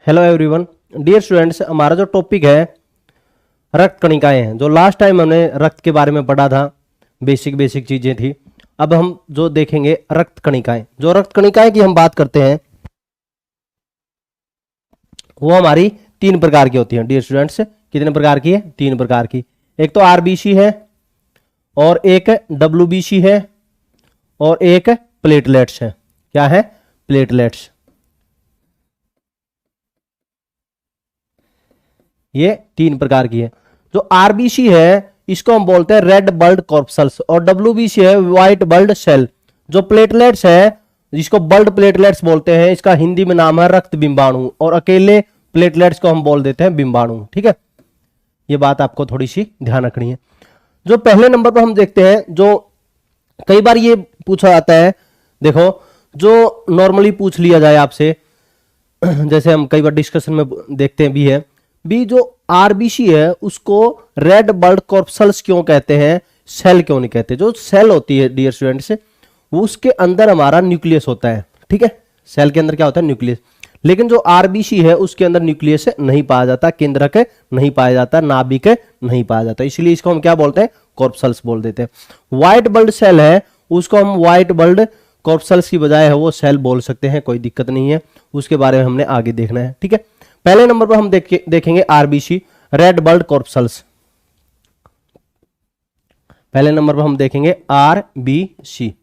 Hello everyone, dear students, हमारा जो topic है रक्त कणिकाएं हैं। जो लास्ट टाइम हमने रक्त के बारे में पढ़ा था, बेसिक चीजें थी। अब हम जो देखेंगे रक्त कणिकाएं। जो रक्त कणिकाएं की हम बात करते हैं वो हमारी 3 प्रकार की होती हैं। डियर स्टूडेंट्स, कितने प्रकार की है? 3 प्रकार की। एक तो आरबीसी है, और एक डब्ल्यूबीसी है, और एक प्लेटलेट्स है। क्या है? प्लेटलेट्स। ये 3 प्रकार की है। जो आरबीसी है इसको हम बोलते हैं रेड ब्लड कॉर्पसल्स, और डब्ल्यूबीसी है व्हाइट ब्लड सेल। जो प्लेटलेट्स है जिसको ब्लड प्लेटलेट्स बोलते हैं, इसका हिंदी में नाम है रक्त बिंबाणु, और अकेले प्लेटलेट्स को हम बोल देते हैं बिंबाणु। ठीक है, ये बात आपको थोड़ी सी ध्यान रखनी है। जो पहले नंबर पर हम देखते हैं, जो कई बार ये पूछा जाता है, देखो जो नॉर्मली पूछ लिया जाए आपसे, जैसे हम कई बार डिस्कशन में देखते हैं भी जो आरबीसी है उसको रेड ब्लड कॉर्पसल्स क्यों कहते हैं, सेल क्यों नहीं कहते? जो सेल होती है डियर स्टूडेंट्स, वो उसके अंदर हमारा न्यूक्लियस होता है। ठीक है, सेल के अंदर क्या होता है? न्यूक्लियस। लेकिन जो आरबीसी है उसके अंदर न्यूक्लियस नहीं पाया जाता, केंद्रक नहीं पाया जाता, नाभिक नहीं पाया जाता, इसलिए इसको हम क्या बोलते हैं? कॉर्पसल्स बोल देते हैं। व्हाइट ब्लड सेल है उसको हम व्हाइट ब्लड कॉर्पसल्स की बजाय है वो सेल बोल सकते हैं, कोई दिक्कत नहीं है। उसके बारे में हमने आगे देखना है। ठीक है, पहले नंबर पर हम देखेंगे आरबीसी, रेड ब्लड कॉर्पसल्स। पहले नंबर पर हम देखेंगे आरबीसी।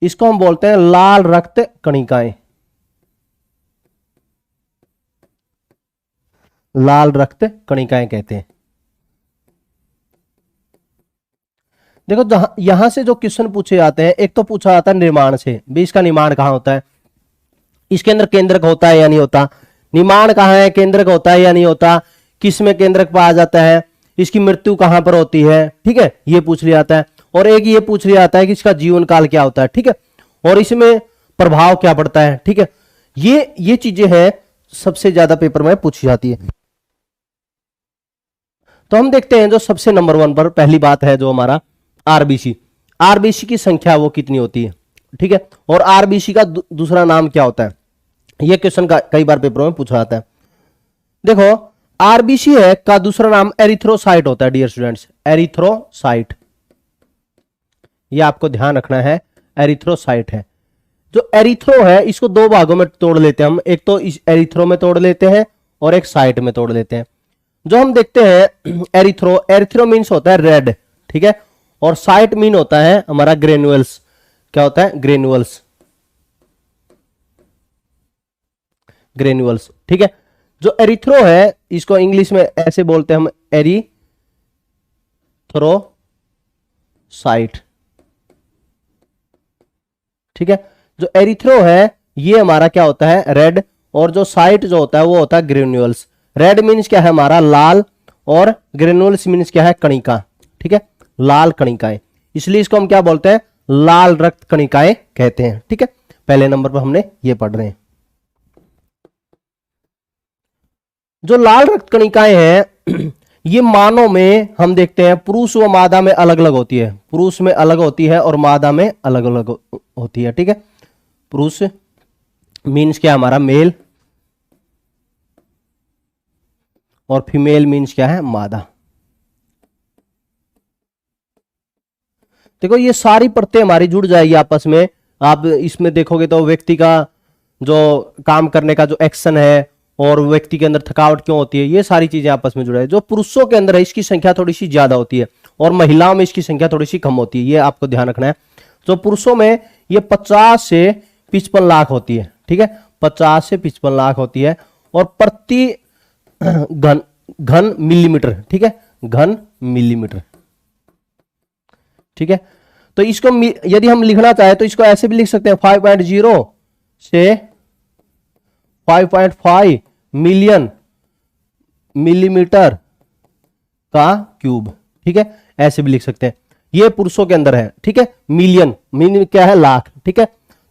इसको हम बोलते हैं लाल रक्त कणिकाएं। लाल रक्त कणिकाएं कहते हैं। देखो यहां से जो क्वेश्चन पूछे जाते हैं, एक तो पूछा जाता है निर्माण से, भी इसका निर्माण कहां होता है, इसके अंदर केंद्रक होता है या नहीं होता, निर्माण कहां है, केंद्रक होता है या नहीं होता, किस में केंद्रक पाया जाता है, इसकी मृत्यु कहां पर होती है। ठीक है, ये पूछ लिया जाता है। और एक ये पूछ लिया जाता है कि इसका जीवन काल क्या होता है। ठीक है, और इसमें प्रभाव क्या पड़ता है। ठीक है, ये चीजें हैं सबसे ज्यादा पेपर में पूछी जाती है। तो हम देखते हैं जो सबसे नंबर 1 पर पहली बात है, जो हमारा आरबीसी। आरबीसी की संख्या वो कितनी होती है। ठीक है, और आरबीसी का दूसरा नाम क्या होता है, यह क्वेश्चन कई बार पेपरों में पूछा जाता है। देखो आरबीसी है का दूसरा नाम एरिथ्रोसाइट होता है। डियर स्टूडेंट्स, एरिथ्रोसाइट, ये आपको ध्यान रखना है, एरिथ्रोसाइट है। जो एरिथ्रो है इसको 2 भागों में तोड़ लेते हैं हम, एक तो इस एरिथ्रो में तोड़ लेते हैं और एक साइट में तोड़ लेते हैं। जो हम देखते हैं एरिथ्रो मीन्स होता है रेड। ठीक है, और साइट मीन होता है हमारा ग्रेनुअल्स। क्या होता है? Granules, granules. ठीक है, जो एरिथ्रो है इसको इंग्लिश में ऐसे बोलते हैं हम, एरिथ्रोसाइट। ठीक है, जो एरिथ्रो है ये हमारा क्या होता है? रेड, और जो साइट जो होता है वो होता है ग्रेनुअल्स। रेड मीन्स क्या है? हमारा लाल, और ग्रेनुअल्स मीन्स क्या है? कणिका। ठीक है, लाल कणिकाएं, इसलिए इसको हम क्या बोलते हैं? लाल रक्त कणिकाएं कहते हैं। ठीक है, पहले नंबर पर हमने ये पढ़ रहे हैं। जो लाल रक्त कणिकाएं हैं ये मानव में हम देखते हैं पुरुष व मादा में अलग अलग होती है। पुरुष में अलग होती है और मादा में अलग अलग होती है। ठीक है, पुरुष मीन्स क्या? हमारा मेल, और फीमेल मीन्स क्या है? मादा। देखो ये सारी परतें हमारी जुड़ जाएगी आपस में। आप इसमें देखोगे तो व्यक्ति का जो काम करने का जो एक्शन है, और व्यक्ति के अंदर थकावट क्यों होती है, ये सारी चीजें आपस में जुड़ा है। जो पुरुषों के अंदर है इसकी संख्या थोड़ी सी ज्यादा होती है, और महिलाओं में इसकी संख्या थोड़ी सी कम होती है, ये आपको ध्यान रखना है। जो पुरुषों में ये 50 से 55 लाख होती है। ठीक है, 50 से 55 लाख होती है, और प्रति घन मिलीमीटर। ठीक है, घन मिलीमीटर। ठीक है, तो इसको यदि हम लिखना चाहे तो इसको ऐसे भी लिख सकते हैं, 5.0 से 5.5 मिलियन मिलीमीटर का क्यूब। ठीक है, ऐसे भी लिख सकते हैं। ये पुरुषों के अंदर है। ठीक है, मिलियन मीन क्या है? लाख। ठीक है,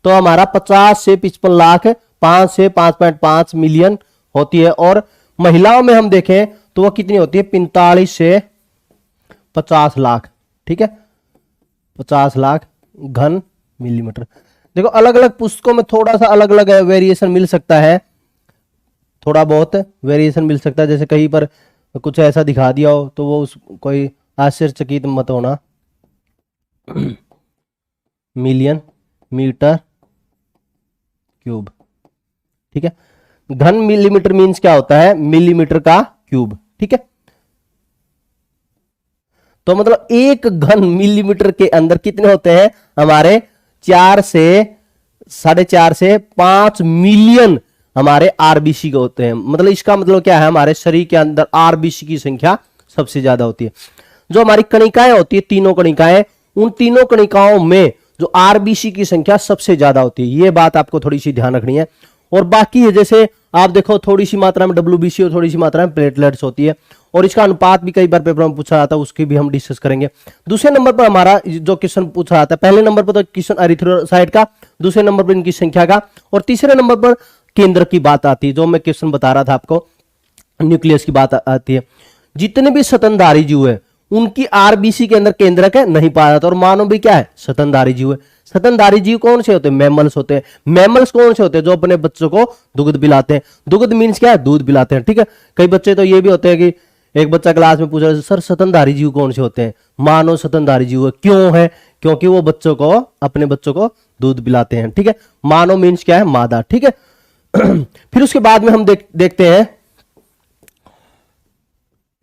तो हमारा 50 से 55 लाख, 5 से 5.5 मिलियन होती है। और महिलाओं में हम देखें तो वह कितनी होती है? 45 से 50 लाख, ठीक है, 50 लाख घन मिलीमीटर। देखो अलग अलग पुस्तकों में थोड़ा सा अलग अलग वेरिएशन मिल सकता है, थोड़ा बहुत वेरिएशन मिल सकता है, जैसे कहीं पर कुछ ऐसा दिखा दिया हो तो वो कोई आश्चर्यचकित मत होना। मिलियन मीटर क्यूब, ठीक है। घन मिलीमीटर मीन्स क्या होता है, मिलीमीटर का क्यूब, ठीक है। तो मतलब एक घन मिलीमीटर के अंदर कितने होते हैं हमारे 4 से 4.5 से 5 मिलियन हमारे आरबीसी के होते हैं। मतलब इसका मतलब क्या है, हमारे शरीर के अंदर आरबीसी की संख्या सबसे ज्यादा होती है। जो हमारी कणिकाएं होती है, तीनों कणिकाएं, उन तीनों कणिकाओं में जो आरबीसी की संख्या सबसे ज्यादा होती है, ये बात आपको थोड़ी सी ध्यान रखनी है। और बाकी है, जैसे आप देखो थोड़ी सी मात्रा में डब्ल्यूबीसी और थोड़ी सी मात्रा में प्लेटलेट्स होती है, और इसका अनुपात भी कई बार पेपर में पूछा जाता है, उसकी भी हम डिस्कस करेंगे। दूसरे नंबर पर हमारा जो क्वेश्चन पूछा जाता है, पहले नंबर पर तो क्वेश्चन एरिथ्रोसाइट का, दूसरे नंबर पर इनकी संख्या का, और तीसरे नंबर पर केंद्र की बात आती है। जो मैं क्वेश्चन बता रहा था आपको, न्यूक्लियस की बात आती है। जितने भी स्तनधारी जीव है उनकी आरबीसी के अंदर केंद्रक है नहीं पाया जाता, और मानव भी क्या है, स्तनधारी जीव है। स्तनधारी जीव कौन से होते हैं, मैमल्स होते हैं। मैमल्स कौन से होते हैं, जो अपने बच्चों को दुग्ध पिलाते हैं। दुग्ध मीन्स क्या है, दूध पिलाते हैं, ठीक है। कई बच्चे तो ये भी होते हैं कि एक बच्चा क्लास में पूछ रहा है, सर स्तनधारी जीव कौन से होते हैं। मानव स्तनधारी जीव है। क्यों है, क्योंकि वो बच्चों को, अपने बच्चों को दूध पिलाते हैं, ठीक है। मानव मीन्स क्या है, मादा, ठीक है। फिर उसके बाद में हम देखते हैं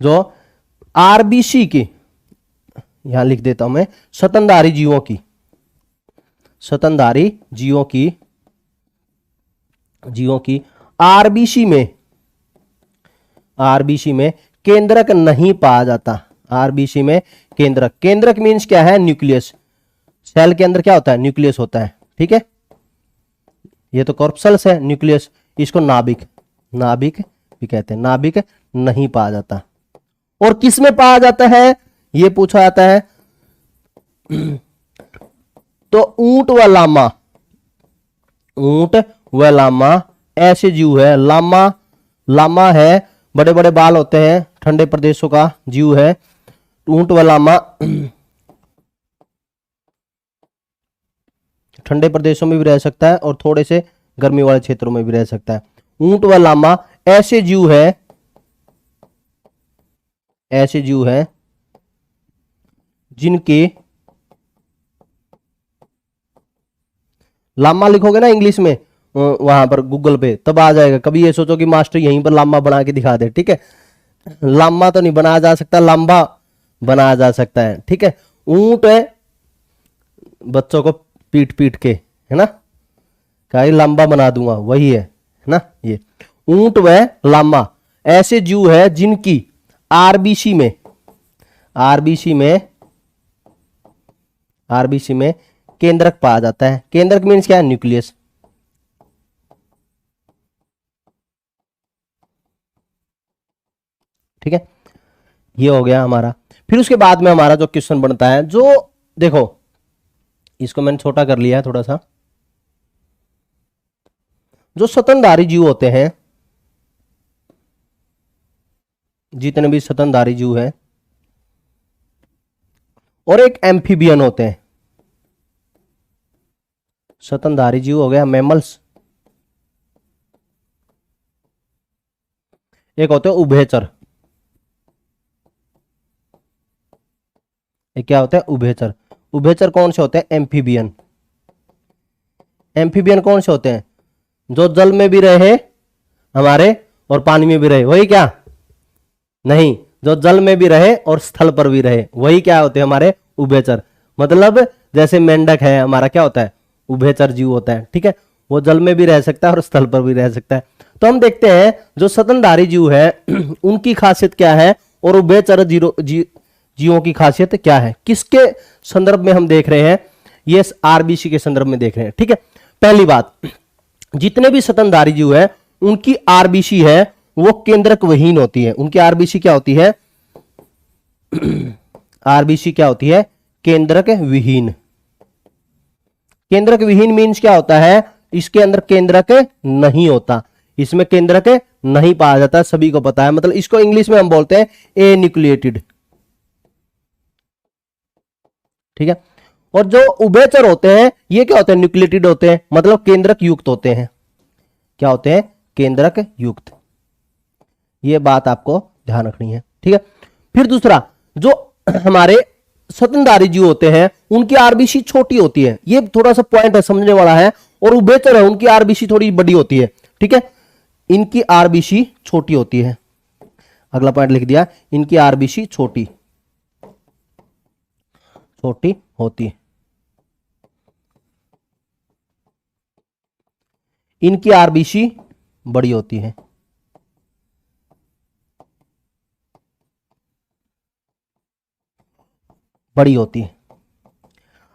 जो आरबीसी की, यहां लिख देता हूं मैं, स्तनधारी जीवों की, स्तनधारी जीवों की आरबीसी में केंद्रक नहीं पाया जाता। आरबीसी में केंद्रक मीन्स क्या है, न्यूक्लियस। सेल के अंदर क्या होता है, न्यूक्लियस होता है, ठीक है। ये तो कॉर्पसल्स है, न्यूक्लियस, इसको नाभिक भी कहते हैं। नाभिक नहीं पाया जाता। और किस में पाया जाता है, ये पूछा जाता है। तो ऊंट व लामा ऐसे जीव है। लामा है, बड़े बड़े बाल होते हैं, ठंडे प्रदेशों का जीव है। ऊंट व लामा ठंडे प्रदेशों में भी रह सकता है और थोड़े से गर्मी वाले क्षेत्रों में भी रह सकता है। ऊंट व लामा ऐसे जीव है जिनके, लामा लिखोगे ना इंग्लिश में वहां पर गूगल पे, तब आ जाएगा। कभी ये सोचो कि मास्टर यहीं पर लामा बना के दिखा दे, ठीक है। लामा तो नहीं बनाया जा सकता, लांबा बनाया जा सकता है, ठीक है। ऊंट है, बच्चों को पीट के, है ना, कहीं लंबा बना दूंगा, वही है ना। ये ऊंट व लामा ऐसे जीव है जिनकी आरबीसी में केंद्रक पाया जाता है। केंद्रक मीन्स क्या है, न्यूक्लियस, ठीक है। ये हो गया हमारा। फिर उसके बाद में हमारा जो क्वेश्चन बनता है, जो देखो इसको मैंने छोटा कर लिया है थोड़ा सा। जो स्तनधारी जीव होते हैं, जितने भी स्तनधारी जीव है, और एक एम्फीबियन होते हैं। स्तनधारी जीव हो गया मैमल्स, एक होते हैं उभयचर। एक क्या होता है, उभयचर। उभयचर कौन से होते हैं, एम्फीबियन। एम्फीबियन कौन से होते हैं, जो जल में भी रहे हमारे और पानी में भी रहे, वही क्या, नहीं, जो जल में भी रहे और स्थल पर भी रहे, वही क्या होते हैं हमारे उभयचर। मतलब जैसे मेंढक है हमारा, क्या होता है, उभयचर जीव होता है, ठीक है। वो जल में भी रह सकता है और स्थल पर भी रह सकता है। तो हम देखते हैं जो स्तनधारी जीव है उनकी खासियत क्या है, और उभयचर जीवों की खासियत क्या है, किसके संदर्भ में हम देख रहे हैं, ये आरबीसी के संदर्भ में देख रहे हैं, ठीक है। पहली बात, जितने भी स्तनधारी जीव है उनकी आरबीसी है वो केंद्रक विहीन होती है। उनकी आरबीसी क्या होती है, आरबीसी क्या होती है, केंद्रक विहीन। केंद्रक विहीन मीन्स क्या होता है, इसके अंदर केंद्रक नहीं होता, इसमें केंद्रक नहीं पाया जाता, सभी को पता है। मतलब इसको इंग्लिश में हम बोलते हैं एन्यूक्लिएटेड। ठीक है। और जो उभयचर होते हैं ये क्या होते हैं, न्यूक्लियोटिड होते हैं, मतलब केंद्रक युक्त होते हैं। क्या होते हैं, केंद्रक युक्त। ये बात आपको ध्यान रखनी है, ठीक है। फिर दूसरा, जो हमारे स्तनधारी जीव होते हैं उनकी आरबीसी छोटी होती है, ये थोड़ा सा पॉइंट है समझने वाला है। और उभयचर है उनकी आरबीसी थोड़ी बड़ी होती है, ठीक है। इनकी आरबीसी छोटी होती है, अगला पॉइंट लिख दिया, इनकी आरबीसी छोटी छोटी होती है, इनकी आरबीसी बड़ी होती है। बड़ी होती है।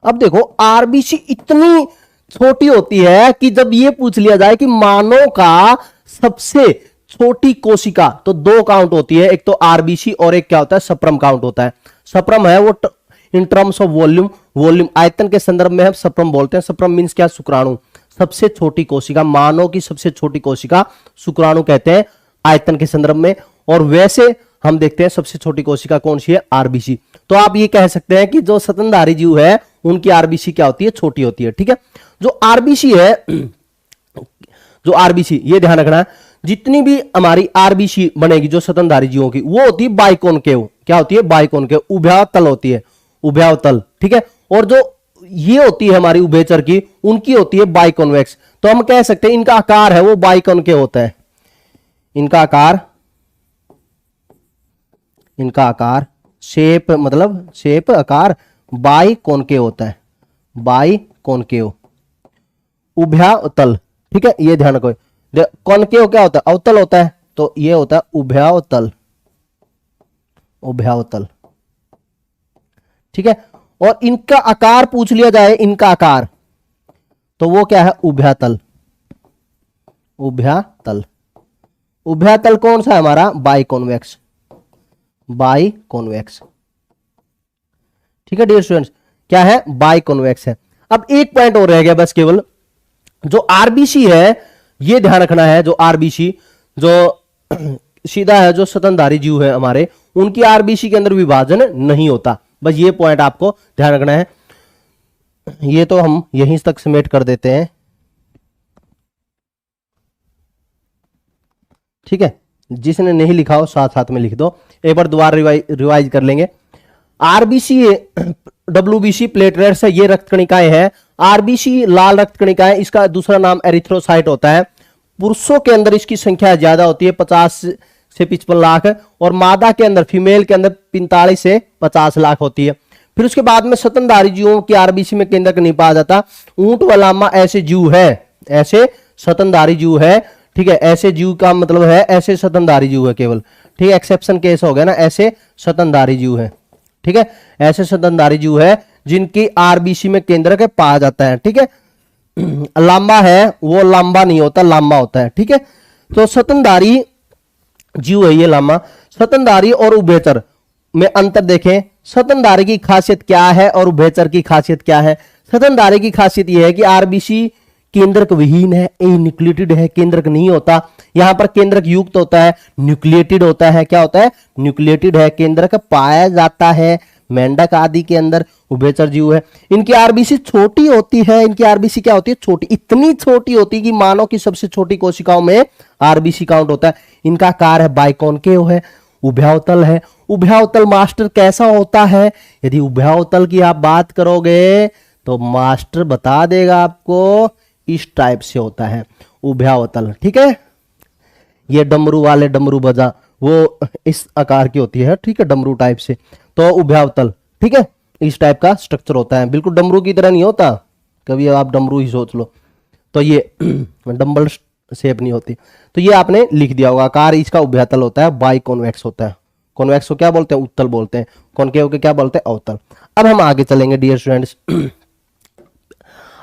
अब देखो आरबीसी इतनी छोटी होती है कि जब ये पूछ लिया जाए कि मानव का सबसे छोटी कोशिका, तो दो काउंट होती है, एक तो आरबीसी और एक क्या होता है, सप्रम काउंट होता है। सप्रम है वो इन टर्म्स ऑफ वॉल्यूम आयतन के संदर्भ में हम सप्रम बोलते हैं। सप्रम मींस क्या, शुक्राणु। सबसे छोटी कोशिका, मानव की सबसे छोटी कोशिका शुक्राणु कहते हैं आयतन के संदर्भ में। और वैसे हम देखते हैं सबसे छोटी कोशिका कौन सी है, आरबीसी। तो आप ये कह सकते हैं कि जो स्तनधारी जीव है उनकी आरबीसी क्या होती है, छोटी होती है, ठीक है। जो आरबीसी है, जो आरबीसी, ये ध्यान रखना है, जितनी भी हमारी आरबीसी बनेगी जो स्तनधारी जीवों की, वो होती है बाइकॉनकेव। क्या होती है, बाइकॉनकेव, उभयातल होती है, उभयातल, ठीक है। और जो ये होती है हमारी उभयचर की, उनकी होती है बाइकॉन्वेक्स। तो हम कह सकते हैं इनका आकार है वो बाइकॉनकेव होता है। इनका आकार शेप, मतलब शेप, आकार बाइकॉनकेव होता है, बाइकॉनकेव, उभयातल, ठीक है। ये ध्यान रखो, कॉनकेव क्या होता है, अवतल होता है, तो ये होता है उभयातल, उभयातल, ठीक है। और इनका आकार पूछ लिया जाए, इनका आकार, तो वो क्या है, उभयातल, उभयातल। उभयातल कौन सा है हमारा, बाइकॉन्वेक्स, बाइकॉन्वेक्स, ठीक है डियर स्टूडेंट्स, क्या है, बाइकॉन्वेक्स है। अब एक पॉइंट और रह गया बस, केवल जो आरबीसी है, ये ध्यान रखना है, जो आरबीसी जो सीधा है, जो स्तनधारी जीव है हमारे, उनकी आरबीसी के अंदर विभाजन नहीं होता। बस ये पॉइंट आपको ध्यान रखना है। ये तो हम यहीं तक समेट कर देते हैं, ठीक है। जिसने नहीं लिखा हो साथ साथ में लिख दो, एक बार दोबारा रिवाइज कर लेंगे। आरबीसी, डब्ल्यूबीसी प्लेटलेट्स है, ये रक्त कणिकाएं हैं। आरबीसी लाल रक्त कणिकाएं, इसका दूसरा नाम एरिथ्रोसाइट होता है। पुरुषों के अंदर इसकी संख्या ज्यादा होती है, 50 से 55 लाख, और मादा के अंदर, फीमेल के अंदर 45 से 50 लाख होती है। फिर उसके बाद में स्तनधारी जीवों की आरबीसी में केंद्रक नहीं पाया जाता। ऊंट व लामा ऐसे जीव है, ऐसे स्तनधारी जीव है, ठीक है। ऐसे जीव का मतलब है ऐसे स्तनधारी जीव है केवल, ठीक है। एक्सेप्शन केस हो गया ना, ऐसे स्तनधारी जीव है, ठीक है। ऐसे स्तनधारी जीव है जिनकी आरबीसी में केंद्रक पाया जाता है, ठीक है। लांबा है वो लांबा नहीं होता, लांबा होता है, ठीक है। तो स्तनधारी जीव है ये लामा। स्तनधारी और उभयचर में अंतर देखें, स्तनधारी की खासियत क्या है और उभयचर की खासियत क्या है। स्तनधारी की खासियत यह है कि आरबीसी केंद्रक विहीन है, न्यूक्लियोटिड है, केंद्रक नहीं होता। यहां पर केंद्रक युक्त होता है, न्यूक्लियोटिड होता है। क्या होता है, न्यूक्लियोटिड है, केंद्रक पाया जाता है मेंढक आदि के अंदर। उभयचर जीव है, इनकी आरबीसी छोटी होती है। इनकी आरबीसी क्या होती है, छोटी, इतनी छोटी होती है कि मानव की सबसे छोटी कोशिकाओं में आरबीसी काउंट होता है। इनका आकार है बाइकॉनकेव है, उभयातल है। उभयातल मास्टर कैसा होता है, यदि उभयातल की आप बात करोगे तो मास्टर बता देगा आपको, इस टाइप से होता है उभयातल, ठीक है। ये डमरू वाले, डमरू बजा, वो इस आकार की होती है, ठीक है, डमरू टाइप से, तो उभयातल, ठीक है। इस टाइप का स्ट्रक्चर होता है, बिल्कुल डमरू की तरह नहीं होता, कभी आप डमरू ही सोच लो, तो ये डम्बल शेप नहीं होती। तो ये आपने लिख दिया होगा, आकार इसका उभयातल होता है, बाइकॉन्वेक्स होता है। कॉन्वेक्स को क्या बोलते हैं, उत्तल बोलते हैं। कॉनकेव के क्या बोलते हैं, अवतल। अब हम आगे चलेंगे डियर स्टूडेंट्स।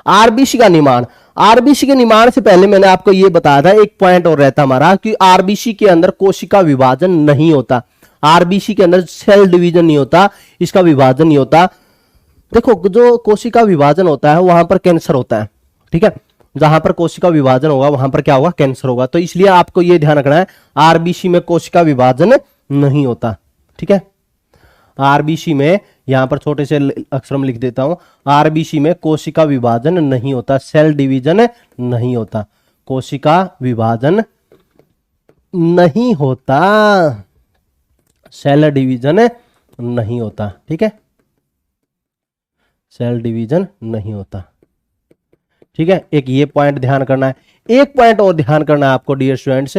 आरबीसी का निर्माण, आरबीसी के निर्माण से पहले मैंने आपको यह बताया था, एक पॉइंट और रहता हमारा कि आरबीसी के अंदर कोशिका विभाजन नहीं होता। आरबीसी के अंदर सेल डिवीजन नहीं होता, इसका विभाजन नहीं होता। देखो जो कोशिका विभाजन होता है वहां पर कैंसर होता है, ठीक है। जहां पर कोशिका विभाजन होगा वहां पर क्या होगा, कैंसर होगा। तो इसलिए आपको यह ध्यान रखना है, आरबीसी में कोशिका विभाजन नहीं होता, ठीक है। आरबीसी में यहां पर छोटे से अक्षर में लिख देता हूं, आरबीसी में कोशिका विभाजन नहीं होता, सेल डिवीजन नहीं होता, कोशिका विभाजन नहीं होता, सेल डिवीजन नहीं होता। ठीक है, सेल डिवीजन नहीं होता। ठीक है, एक ये पॉइंट ध्यान करना है। एक पॉइंट और ध्यान करना है आपको डियर स्टूडेंट्स,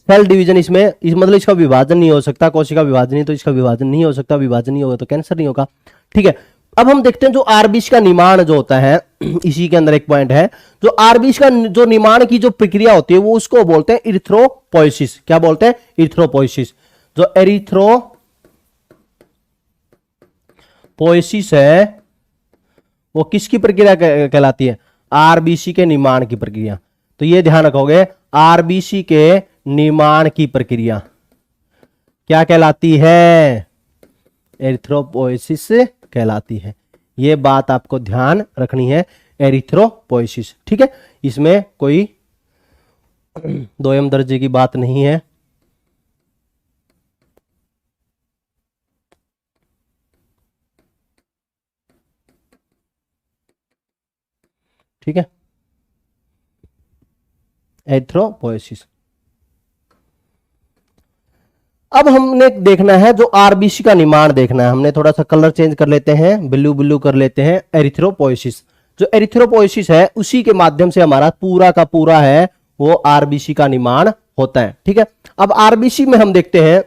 सेल डिवीजन इसमें मतलब इसका विभाजन नहीं हो सकता, कोशिका विभाजन नहीं तो इसका विभाजन नहीं हो सकता, विभाजन नहीं होगा तो कैंसर नहीं होगा। ठीक है, अब हम देखते हैं जो आरबीसी का निर्माण जो होता है, इसी के अंदर एक पॉइंट है, जो आरबीसी का जो निर्माण की जो प्रक्रिया होती है वो उसको बोलते हैं इरिथ्रोपोइसिस। क्या बोलते हैं? इरिथ्रोपोइसिस। जो एरिथ्रोपोइसिस है वो किसकी प्रक्रिया कहलाती है? आरबीसी के निर्माण की प्रक्रिया। तो ये ध्यान रखोगे, आरबीसी के निर्माण की प्रक्रिया क्या कहलाती है? एरिथ्रोपोइसिस कहलाती है। ये बात आपको ध्यान रखनी है, एरिथ्रोपोइसिस। ठीक है, इसमें कोई दोयम दर्जे की बात नहीं है। ठीक है, एरिथ्रोपोइसिस। अब हमने देखना है जो आरबीसी का निर्माण देखना है, हमने थोड़ा सा कलर चेंज कर लेते हैं, ब्लू ब्लू कर लेते हैं। एरिथ्रोपोइसिस, जो एरिथ्रोपोइसिस है उसी के माध्यम से हमारा पूरा का पूरा है वो आरबीसी का निर्माण होता है। ठीक है, अब आरबीसी में हम देखते हैं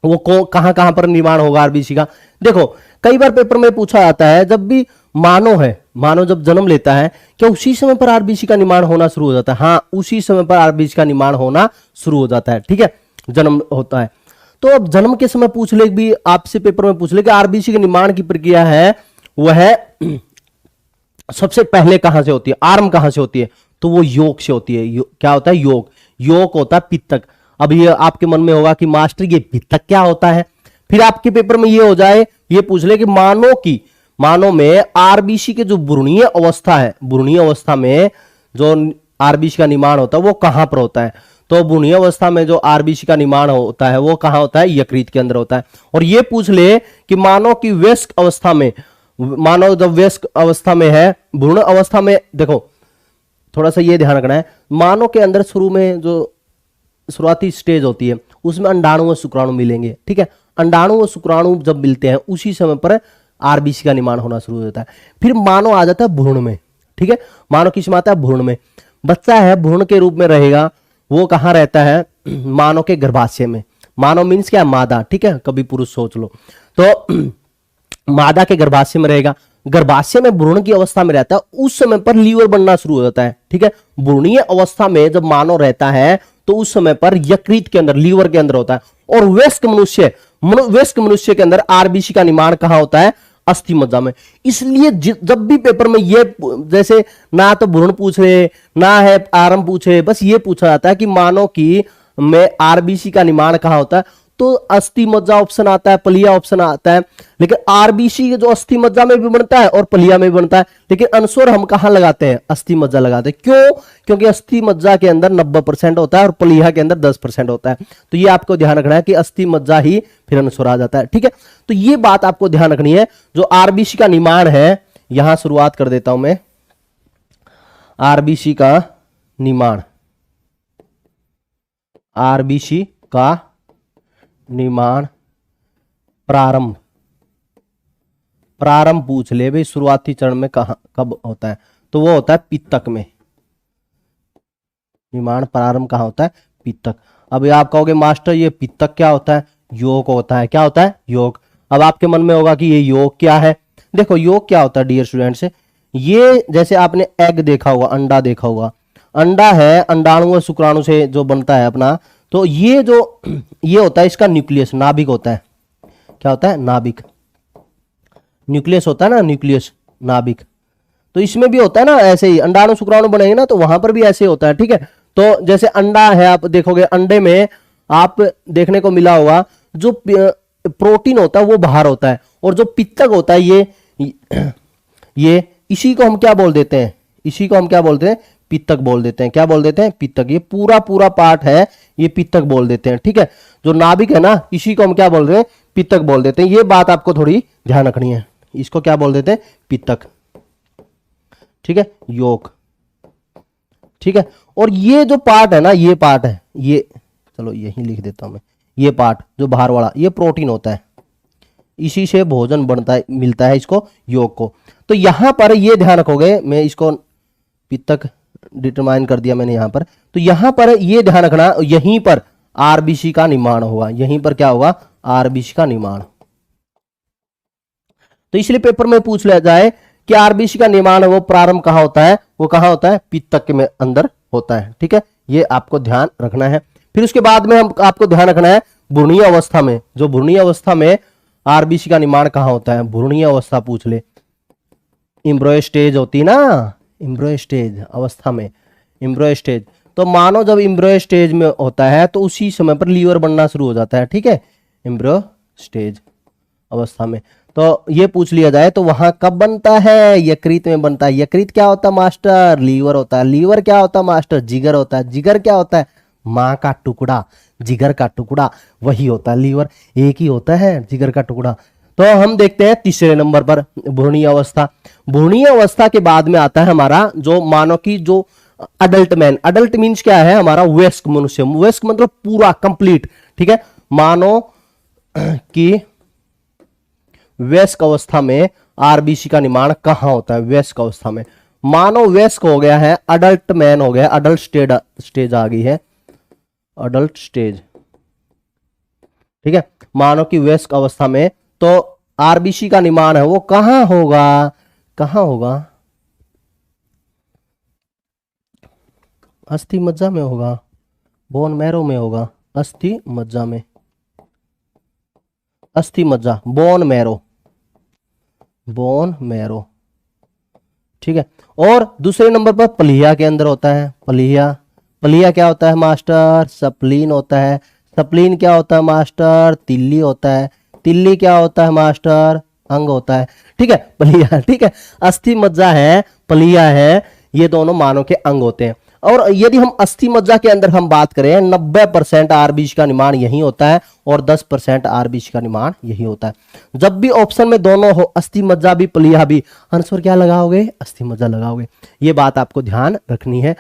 वो कहां कहां पर निर्माण होगा आरबीसी का। देखो कई बार पेपर में पूछा जाता है, जब भी मानव जब जन्म लेता है क्या उसी समय पर आरबीसी का निर्माण होना शुरू हो जाता है? हाँ, उसी समय पर आरबीसी का निर्माण होना शुरू हो जाता है। ठीक है, जन्म होता है तो अब जन्म के समय पूछ ले भी, आपसे पेपर में पूछ ले कि आरबीसी के निर्माण की प्रक्रिया है वह सबसे पहले कहां से होती है, आरंभ कहां से होती है? तो वो योग से होती है। क्या होता है? योग होता है पित्तक। अब ये आपके मन में होगा कि मास्टर ये पित्तक क्या होता है? फिर आपके पेपर में ये हो जाए, ये पूछ ले कि मानव में आरबीसी के जो भ्रूणीय अवस्था है, भ्रूणीय अवस्था में जो आरबीसी का निर्माण होता है वो कहां पर होता है? तो भ्रूणीय अवस्था में जो आरबीसी का निर्माण होता है वो कहां होता है? यकृत के अंदर होता है। और ये पूछ ले कि मानव की वयस्क अवस्था में, मानव जब वयस्क अवस्था में है, भ्रूण अवस्था में, देखो थोड़ा सा ये ध्यान रखना है, मानव के अंदर शुरू में जो शुरुआती स्टेज होती है उसमें अंडाणु और शुक्राणु मिलेंगे। ठीक है, अंडाणु और शुक्राणु जब मिलते हैं उसी समय पर आरबीसी का निर्माण होना शुरू हो जाता है। फिर मानव आ जाता है भ्रूण में। ठीक है, मानव किस में आता है? भ्रूण में। बच्चा है भ्रूण के रूप में रहेगा, वो कहां रहता है? मानव के गर्भाशय में। मानव मीन्स क्या? मादा। ठीक है, कभी पुरुष सोच लो तो मादा के गर्भाशय में रहेगा, गर्भाशय में भ्रूण की अवस्था में रहता है, उस समय पर लीवर बनना शुरू हो जाता है। ठीक है, भ्रूणीय अवस्था में जब मानव रहता है तो उस समय पर यकृत के अंदर, लीवर के अंदर होता है। और वयस्क मनुष्य के अंदर आरबीसी का निर्माण कहां होता है? अस्थि मज्जा में। इसलिए जब भी पेपर में ये जैसे ना तो भ्रूण पूछ रहे ना है आरंभ पूछे, बस ये पूछा जाता है कि मानव की में आरबीसी का निर्माण कहां होता है, तो अस्थि मज्जा ऑप्शन आता है, पलिया ऑप्शन आता है। लेकिन आरबीसी जो अस्थि मज्जा में भी बनता है और पलिया में भी बनता है, लेकिन अनुस्वर हम कहां लगाते हैं? अस्थि मज्जा लगाते हैं। क्यों? क्योंकि अस्थि मज्जा के अंदर 90% होता है और पलिया के अंदर 10% होता है। तो ये आपको ध्यान रखना है कि अस्थि मज्जा ही फिर अनुस्वर आ जाता है। ठीक है, तो ये बात आपको ध्यान रखनी है। जो आरबीसी का निर्माण है, यहां शुरुआत कर देता हूं मैं, आरबीसी का निर्माण, आरबीसी का निर्माण प्रारंभ पूछ ले भाई, शुरुआती चरण में कब होता है? तो वो होता है पित्तक में। निर्माण प्रारंभ कहां होता है? पित्तक। अब आप कहोगे मास्टर ये पित्तक क्या होता है? योग होता है। क्या होता है? योग। अब आपके मन में होगा कि ये योग क्या है? देखो योग क्या होता है डियर स्टूडेंट्स, ये जैसे आपने एग देखा होगा, अंडा देखा होगा, अंडा है अंडाणु और शुक्राणु से जो बनता है अपना, तो ये होता है इसका न्यूक्लियस, नाभिक होता है। क्या होता है? नाभिक। न्यूक्लियस होता है ना, न्यूक्लियस, नाभिक। तो इसमें भी होता है ना ऐसे ही, अंडाणु शुक्राणु बनेंगे ना तो वहां पर भी ऐसे होता है। ठीक है, तो जैसे अंडा है, आप देखोगे अंडे में आप देखने को मिला होगा जो प्रोटीन होता है वो बाहर होता है, और जो पित्तक होता है ये इसी को हम क्या बोल देते हैं? इसी को हम क्या बोलते हैं? पित्तक बोल देते हैं। क्या बोल देते हैं? पित्तक। ये पूरा पार्ट है ये पित्तक बोल देते हैं। ठीक है, जो नाभिक है ना, इसी को हम क्या बोल रहे हैं, पित्तक बोल देते हैं। ये बात आपको थोड़ी ध्यान रखनी है, इसको क्या बोल देते हैं, पित्तक। ठीक है, योक। ठीक है, और ये जो पार्ट है ना, ये पार्ट है, ये चलो यही लिख देता हूं मैं, ये पार्ट जो बाहर वाला, ये प्रोटीन होता है, इसी से भोजन बनता है, मिलता है इसको, योग को। तो यहां पर ये ध्यान रखोगे, मैं इसको पित्तक डिटरमाइन कर दिया मैंने यहां पर, तो यहां पर ये ध्यान रखना, यहीं पर आरबीसी का निर्माण होगा, यहीं पर क्या होगा, आरबीसी का निर्माण। तो इसलिए पेपर में पूछ लिया जाए कि आरबीसी का निर्माण है वो प्रारंभ कहां होता है, वो कहां होता है, पित्तक में अंदर होता है। ठीक है, ये आपको ध्यान रखना है। फिर उसके बाद में हम आपको ध्यान रखना है भ्रूणीय अवस्था में, जो भ्रूणीय अवस्था में आरबीसी का निर्माण कहां होता है, भ्रूणीय अवस्था पूछ ले, एम्ब्रॉय स्टेज होती है ना, एम्ब्रॉय स्टेज अवस्था में, एम्ब्रॉय स्टेज। तो मानो जब एम्ब्रॉय स्टेज में होता है तो उसी समय पर लीवर बनना शुरू हो जाता है। ठीक है, एम्ब्रॉय स्टेज अवस्था में। तो ये पूछ लिया जाए तो वहां कब बनता है, यकृत में बनता है। यकृत क्या होता है मास्टर, लीवर होता है। लीवर क्या होता है मास्टर, जिगर होता है। जिगर क्या होता है, मां का टुकड़ा, जिगर का टुकड़ा, वही होता है लीवर, एक ही होता है जिगर का टुकड़ा। तो हम देखते हैं तीसरे नंबर पर भ्रूणीय अवस्था। भ्रूणीय अवस्था के बाद में आता है हमारा जो मानव की जो अडल्ट मैन। अडल्ट मीन्स क्या है, हमारा वयस्क मनुष्य, वयस्क मतलब पूरा कंप्लीट। ठीक है, मानव की वयस्क अवस्था में आरबीसी का निर्माण कहां होता है, वयस्क अवस्था में। मानव वयस्क हो गया है, अडल्ट मैन हो गया, अडल्ट स्टेज आ गई है, अडल्ट स्टेज। ठीक है, मानव की वयस्क अवस्था में तो आरबीसी का निर्माण है वो कहां होगा, कहां होगा, अस्थि मज्जा में होगा, बोन मैरो में होगा, अस्थि मज्जा में, अस्थि मज्जा, बोन मैरो, बोन मैरो। ठीक है, और दूसरे नंबर पर पलीहा के अंदर होता है, पलीहा। पलीहा क्या होता है मास्टर, सप्लीन होता है। सप्लीन क्या होता है मास्टर, तिल्ली होता है। तिल्ली क्या होता है मास्टर, अंग होता है। ठीक है, पलीहा। ठीक है, अस्थि मज्जा है, पलीहा है, ये दोनों मानव के अंग होते हैं। और यदि हम अस्थि मज्जा के अंदर हम बात करें, 90% आरबीसी का निर्माण यही होता है और 10% आरबीसी का निर्माण यही होता है। जब भी ऑप्शन में दोनों हो, अस्थि मज्जा भी पलीहा भी, आंसर क्या लगाओगे, अस्थि मज्जा लगाओगे। ये बात आपको ध्यान रखनी है।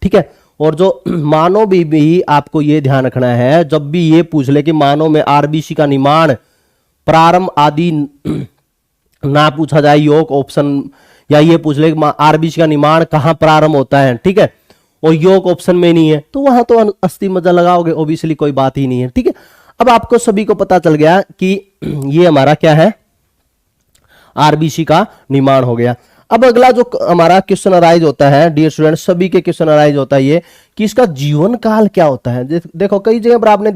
ठीक है, और जो मानव भी आपको ये ध्यान रखना है, जब भी ये पूछ ले कि मानव में आरबीसी का निर्माण प्रारंभ आदि ना पूछा जाए, योग ऑप्शन, या ये पूछ ले आरबीसी का निर्माण कहां प्रारंभ होता है, ठीक है, और योग ऑप्शन में नहीं है, तो वहां तो अस्थि मज्जा लगाओगे, ओबियसली कोई बात ही नहीं है। ठीक है, अब आपको सभी को पता चल गया कि ये हमारा क्या है, आरबीसी का निर्माण हो गया। अब अगला जो हमारा क्वेश्चन अराइज होता है डियर स्टूडेंट, सभी के क्वेश्चन अराइज होता है ये कि इसका जीवन काल क्या होता है। देखो कई जगह पर आपने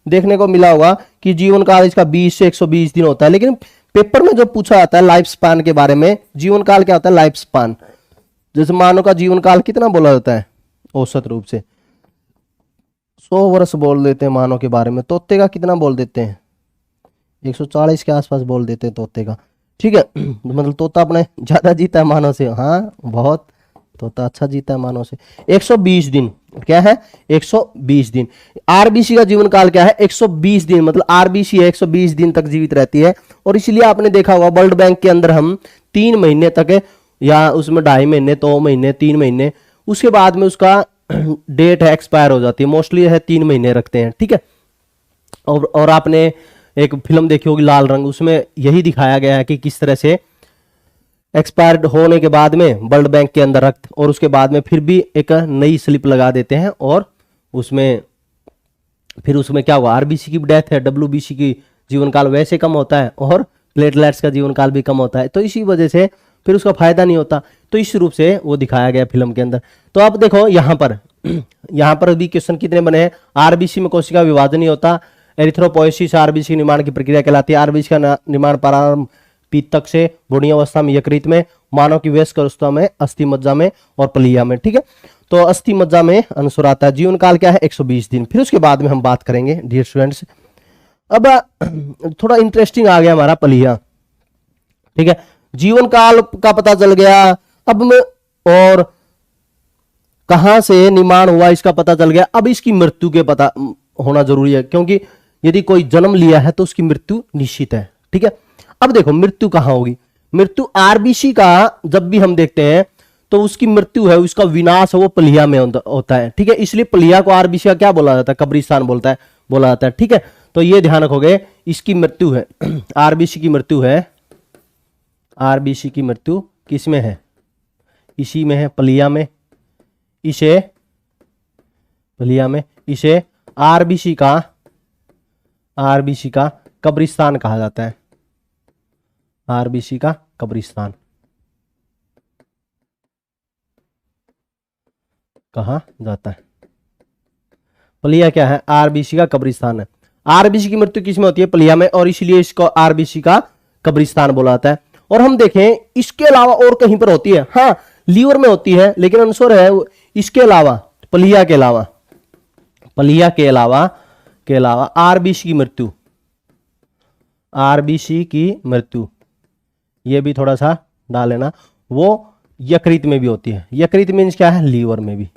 देखने को मिला होगा कि जीवन काल इसका 20 से 120 दिन होता है, लेकिन पेपर में जो पूछा जाता है लाइफ स्पान के बारे में, जीवन काल क्या होता है, लाइफ स्पान। जैसे मानव का जीवन काल कितना बोला जाता है, औसत रूप से 100 वर्ष बोल देते हैं मानव के बारे में। तोते का कितना बोल देते हैं, 140 के आसपास बोल देते हैं तोते का। ठीक है, मतलब तोता अपने ज्यादा जीता है मानव से, हाँ बहुत, तोता अच्छा जीता है मानव से। 120 दिन क्या है, 120 दिन। आरबीसी का जीवन काल क्या है, 120 दिन, मतलब आरबीसी है 120 दिन तक जीवित रहती है। और इसलिए आपने देखा होगा वर्ल्ड बैंक के अंदर हम 3 महीने तक, या उसमें 2.5 महीने, 2 महीने, 3 महीने, उसके बाद में उसका डेट है एक्सपायर हो जाती है, मोस्टली है 3 महीने रखते हैं। ठीक है, और आपने एक फिल्म देखी होगी लाल रंग, उसमें यही दिखाया गया है कि किस तरह से एक्सपायर्ड होने के बाद में वर्ल्ड बैंक के अंदर रक्त, और उसके बाद में फिर भी एक नई स्लिप लगा देते हैं, और उसमें फिर उसमें क्या हुआ, आरबीसी की डेथ है, डब्ल्यूबीसी की जीवन काल वैसे कम होता है, और प्लेटलेट्स का जीवन काल भी कम होता है, तो इसी वजह से फिर उसका फायदा नहीं होता। तो इस रूप से वो दिखाया गया फिल्म के अंदर। तो आप देखो यहाँ पर भी क्वेश्चन कितने बने हैं। आरबीसी में कोशिका विभाजन नहीं होता, एरिथ्रोपोएसिस आरबीसी निर्माण की प्रक्रिया कहलाती है। आरबीसी का निर्माण प्रारंभ पित्तक से, भ्रूणीय अवस्था में यकृत में, मानव की वयस्क अवस्था में अस्थि मज्जा में और पलीहा में। ठीक है, तो अस्थि मज्जा में अनुसार आता है। जीवन काल क्या है, 120 दिन। फिर उसके बाद में हम बात करेंगे डियर स्टूडेंट्स। अब थोड़ा इंटरेस्टिंग आ गया हमारा पलीहा। ठीक है, जीवन काल का पता चल गया। अब और कहां से निर्माण हुआ इसका पता चल गया। अब इसकी मृत्यु के पता होना जरूरी है, क्योंकि यदि कोई जन्म लिया है तो उसकी मृत्यु निश्चित है। ठीक है, अब देखो मृत्यु कहां होगी। मृत्यु आरबीसी का जब भी हम देखते हैं तो उसकी मृत्यु है, उसका विनाश है वो प्लीहा में होता है। ठीक है, इसलिए प्लीहा को आरबीसी का क्या बोला जाता है, कब्रिस्तान बोला जाता है। ठीक है, तो ये ध्यान रखोगे, इसकी मृत्यु है आरबीसी की मृत्यु है, आरबीसी की मृत्यु किसमें है, इसी में है, प्लीहा में, इसे प्लीहा में, इसे आरबीसी का कब्रिस्तान कहा जाता है, आरबीसी का कब्रिस्तान कहा जाता है। प्लीहा क्या है, आरबीसी का कब्रिस्तान है। आरबीसी की मृत्यु किसमें होती है, प्लीहा में, और इसलिए इसको आरबीसी का कब्रिस्तान बोला जाता है। और हम देखें इसके अलावा और कहीं पर होती है, हाँ लीवर में होती है, लेकिन आंसर है इसके अलावा, प्लीहा के अलावा, प्लीहा के अलावा आरबीसी की मृत्यु, आरबीसी की मृत्यु ये भी थोड़ा सा डाल लेना, वो यकृत में भी होती है। यकृत मीन्स क्या है, लीवर में भी,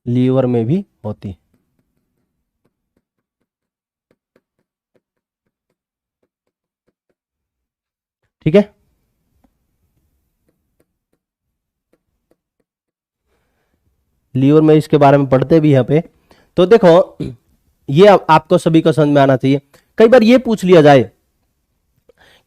लीवर में भी होती है। ठीक है, लीवर में इसके बारे में पढ़ते भी यहाँ पे। तो देखो ये आपको सभी को समझ में आना चाहिए। कई बार ये पूछ लिया जाए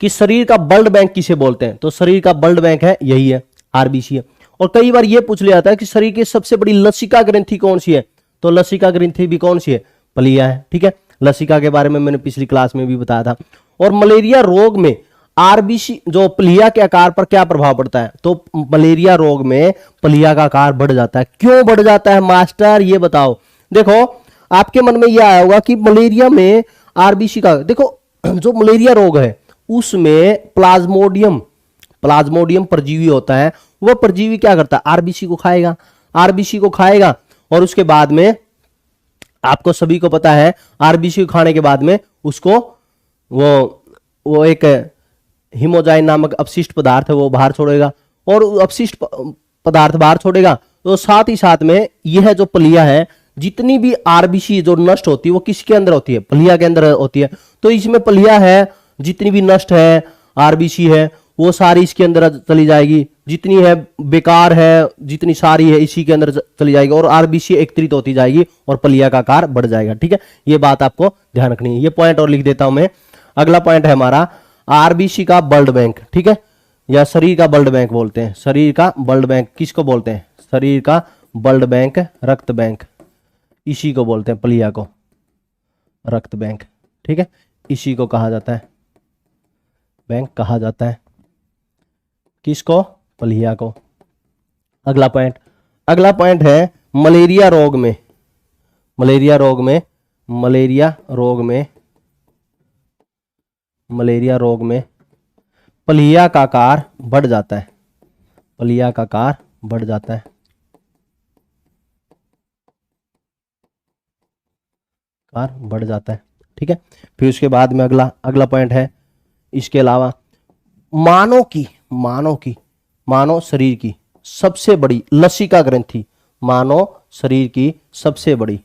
कि शरीर का ब्लड बैंक किसे बोलते हैं, तो शरीर का ब्लड बैंक है यही है, आरबीसी है। और कई बार ये पूछ लिया जाता है कि शरीर की सबसे बड़ी लसिका ग्रंथि कौन सी है, तो लसिका ग्रंथि भी कौन सी है, प्लीहा है। ठीक है, लसिका के बारे में मैंने पिछली क्लास में भी बताया था। और मलेरिया रोग में आरबीसी जो प्लीहा के आकार पर क्या प्रभाव पड़ता है, तो मलेरिया रोग में प्लीहा का आकार बढ़ जाता है। क्यों बढ़ जाता है मास्टर, ये बताओ। देखो आपके मन में यह आया होगा कि मलेरिया में आरबीसी का, देखो जो मलेरिया रोग है उसमें प्लाज्मोडियम परजीवी होता है। वह परजीवी क्या करता है, आरबीसी को खाएगा, आरबीसी को खाएगा, और उसके बाद में आपको सभी को पता है आरबीसी को खाने के बाद में उसको वो एक हीमोजाइन नामक अपशिष्ट पदार्थ है वो बाहर छोड़ेगा, और अपशिष्ट पदार्थ बाहर छोड़ेगा तो साथ ही साथ में यह जो प्लीहा है, जितनी भी आरबीसी जो नष्ट होती है वो किसके अंदर होती है, प्लीहा के अंदर होती है। तो इसमें प्लीहा है, जितनी भी नष्ट है आरबीसी है वो सारी इसके अंदर चली जाएगी, जितनी है बेकार है, जितनी सारी है इसी के अंदर चली जाएगी, और आरबीसी एकत्रित होती जाएगी और प्लीहा का आकार बढ़ जाएगा। ठीक है, ये बात आपको ध्यान रखनी है। ये पॉइंट और लिख देता हूं मैं। अगला पॉइंट है हमारा आरबीसी का ब्लड बैंक। ठीक है, या शरीर का ब्लड बैंक बोलते हैं, शरीर का ब्लड बैंक किसको बोलते हैं, शरीर का ब्लड बैंक, रक्त बैंक, इसी को बोलते हैं, प्लीहा को रक्त बैंक। ठीक है, इसी को कहा जाता है बैंक, कहा जाता है किसको, प्लीहा को। अगला पॉइंट है मलेरिया रोग में, मलेरिया रोग में प्लीहा का आकार बढ़ जाता है, प्लीहा का आकार बढ़ जाता है, आकार बढ़ जाता है। ठीक है, फिर उसके बाद में अगला पॉइंट है, इसके अलावा मानव शरीर की सबसे बड़ी लसिका ग्रंथि, मानव शरीर की सबसे बड़ी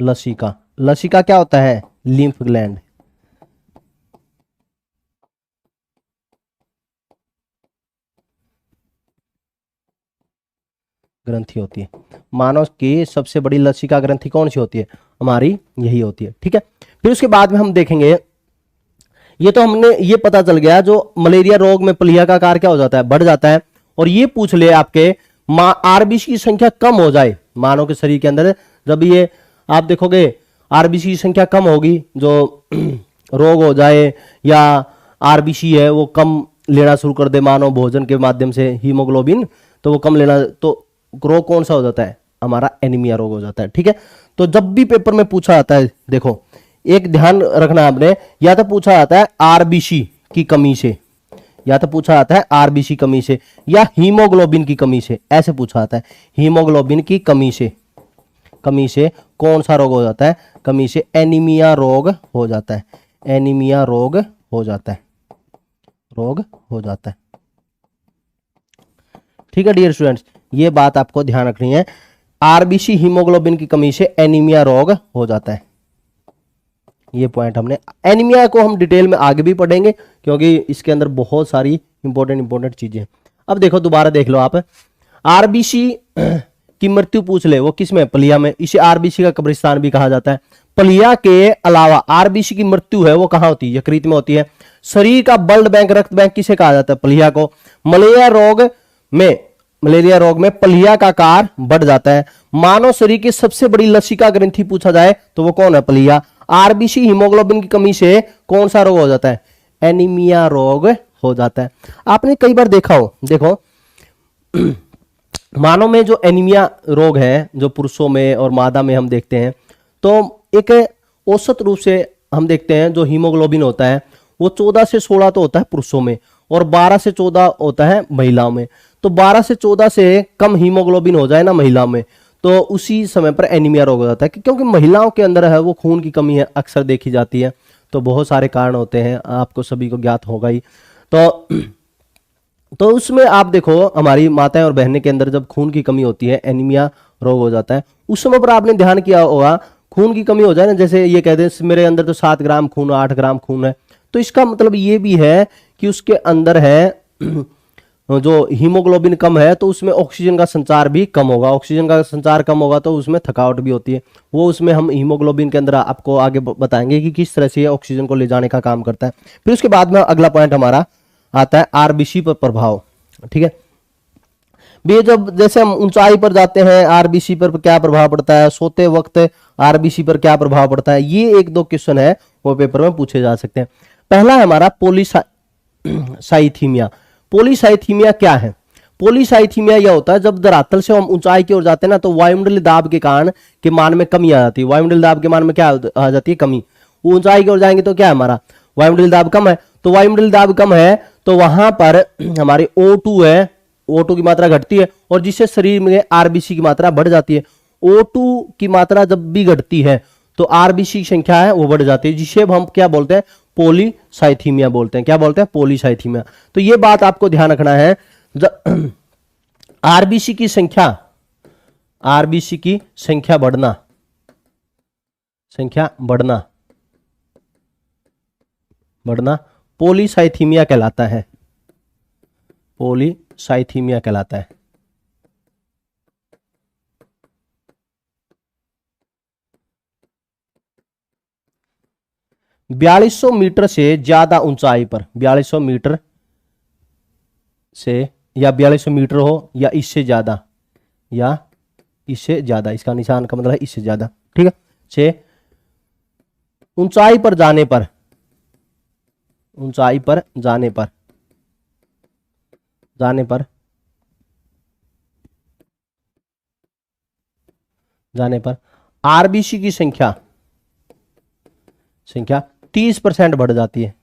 लसिका क्या होता है, लिम्फ ग्लैंड, ग्रंथि होती है। मानव की सबसे बड़ी लसिका ग्रंथि कौन सी होती है, हमारी यही होती है। ठीक है, फिर उसके बाद में हम देखेंगे, ये तो हमने ये पता चल गया जो मलेरिया रोग में प्लीहा का आकार क्या हो जाता है, बढ़ जाता है। और ये पूछ ले आपके आरबीसी की संख्या कम हो जाए मानव के शरीर के अंदर, जब ये आप देखोगे आरबीसी की संख्या कम होगी, जो रोग हो जाए या आरबीसी है वो कम लेना शुरू कर दे मानव भोजन के माध्यम से, हीमोग्लोबिन तो वो कम लेना, तो रोग कौन सा हो जाता है, हमारा एनीमिया रोग हो जाता है। ठीक है, तो जब भी पेपर में पूछा जाता है, देखो एक ध्यान रखना आपने, या तो पूछा जाता है आरबीसी की कमी से, या तो पूछा जाता है आरबीसी कमी से, या हीमोग्लोबिन की कमी से, ऐसे पूछा जाता है। हीमोग्लोबिन की कमी से कौन सा रोग हो जाता है, कमी से एनीमिया रोग हो जाता है, एनीमिया रोग हो जाता है, रोग हो जाता है। ठीक है डियर स्टूडेंट्स, ये बात आपको ध्यान रखनी है। आरबीसी हीमोग्लोबिन की कमी से एनीमिया रोग हो जाता है। ये पॉइंट हमने, एनीमिया को हम डिटेल में आगे भी पढ़ेंगे क्योंकि इसके अंदर बहुत सारी इंपॉर्टेंट चीजें हैं। अब देखो दोबारा देख लो आप, आरबीसी की मृत्यु पूछ ले, वो किस में, प्लिया में। इसे आरबीसी का कब्रिस्तान भी कहा जाता है। प्लिया के अलावा आरबीसी की मृत्यु है वो कहां होती है, यकृत में होती है। शरीर का ब्लड बैंक, रक्त बैंक किसे कहा जाता है, प्लिया को। मलेरिया रोग में प्लिया का आकार बढ़ जाता है। मानव शरीर की सबसे बड़ी लसिका ग्रंथि पूछा जाए तो वो कौन है, प्लिया। आरबीसी हीमोग्लोबिन की कमी से कौन सा रोग हो जाता है, एनीमिया रोग हो जाता है। आपने कई बार देखा हो, देखो मानव में जो एनीमिया रोग है, जो पुरुषों में और मादा में हम देखते हैं, तो एक औसत रूप से हम देखते हैं जो हीमोग्लोबिन होता है वो 14 से 16 तो होता है पुरुषों में और 12 से 14 होता है महिलाओं में। तो 12 से 14 से कम हीमोग्लोबिन हो जाए ना महिलाओं में, तो उसी समय पर एनीमिया रोग हो जाता है, क्योंकि महिलाओं के अंदर है वो खून की कमी है अक्सर देखी जाती है। तो बहुत सारे कारण होते हैं, आपको सभी को ज्ञात होगा ही। तो उसमें आप देखो हमारी माताएं और बहनें के अंदर जब खून की कमी होती है, एनीमिया रोग हो जाता है। उस समय पर आपने ध्यान किया होगा, खून की कमी हो जाए ना, जैसे ये कहते हैं मेरे अंदर तो 7 ग्राम खून, 8 ग्राम खून है, तो इसका मतलब ये भी है कि उसके अंदर है जो हीमोग्लोबिन कम है, तो उसमें ऑक्सीजन का संचार भी कम होगा। ऑक्सीजन का संचार कम होगा तो उसमें थकावट भी होती है। वो उसमें हम हीमोग्लोबिन के अंदर आपको आगे बताएंगे कि किस तरह से ये ऑक्सीजन को ले जाने का काम करता है। फिर उसके बाद में अगला पॉइंट हमारा आता है आरबीसी पर प्रभाव। ठीक है भी, जब जैसे हम ऊंचाई पर जाते हैं आरबीसी पर क्या प्रभाव पड़ता है, सोते वक्त आरबीसी पर क्या प्रभाव पड़ता है, ये 1-2 क्वेश्चन है वो पेपर में पूछे जा सकते हैं। पहला है हमारा पॉलीसाइथीमिया। पॉलीसाइथीमिया क्या है, पॉलीसाइथीमिया यह होता है जब धरातल से हम ऊंचाई की ओर जाते हैं ना, तो वायुमंडलीय दाब के कारण के मान में कमी आ जाती है। वायुमंडलीय दाब के मान में क्या आ जाती है, कमी। ऊंचाई की ओर जाएंगे तो क्या है हमारा, वायुमंडलीय दाब कम है, तो वायुमंडलीय दाब कम है तो वहां पर हमारी O2 है, O2 की मात्रा घटती है और जिससे शरीर में आरबीसी की मात्रा बढ़ जाती है। O2 की मात्रा जब भी घटती है तो आरबीसी की संख्या है वो बढ़ जाती है, जिसे हम क्या बोलते हैं, पॉलीसाइथीमिया बोलते हैं। क्या बोलते हैं, पॉलीसाइथीमिया। तो ये बात आपको ध्यान रखना है, आरबीसी की संख्या बढ़ना पॉलीसाइथीमिया कहलाता है, पॉलीसाइथीमिया कहलाता है। $4200 मीटर से ज्यादा ऊंचाई पर, 4200 मीटर से या 4200 मीटर हो या इससे ज्यादा, इसका निशान का मतलब है इससे ज्यादा। ठीक है, से ऊंचाई पर जाने पर आरबीसी की संख्या 30% बढ़ जाती है।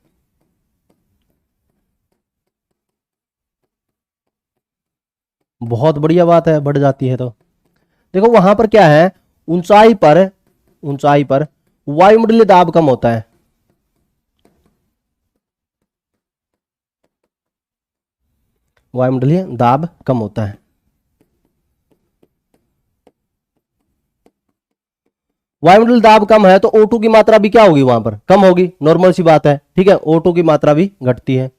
बहुत बढ़िया बात है, बढ़ जाती है। तो देखो वहां पर क्या है, ऊंचाई पर वायुमंडलीय दाब कम होता है। वायुमंडलीय दाब कम होता है। वायुमंडलीय दाब कम है तो O2 की मात्रा भी क्या होगी, वहां पर कम होगी, नॉर्मल सी बात है। ठीक है, O2 की मात्रा भी घटती है,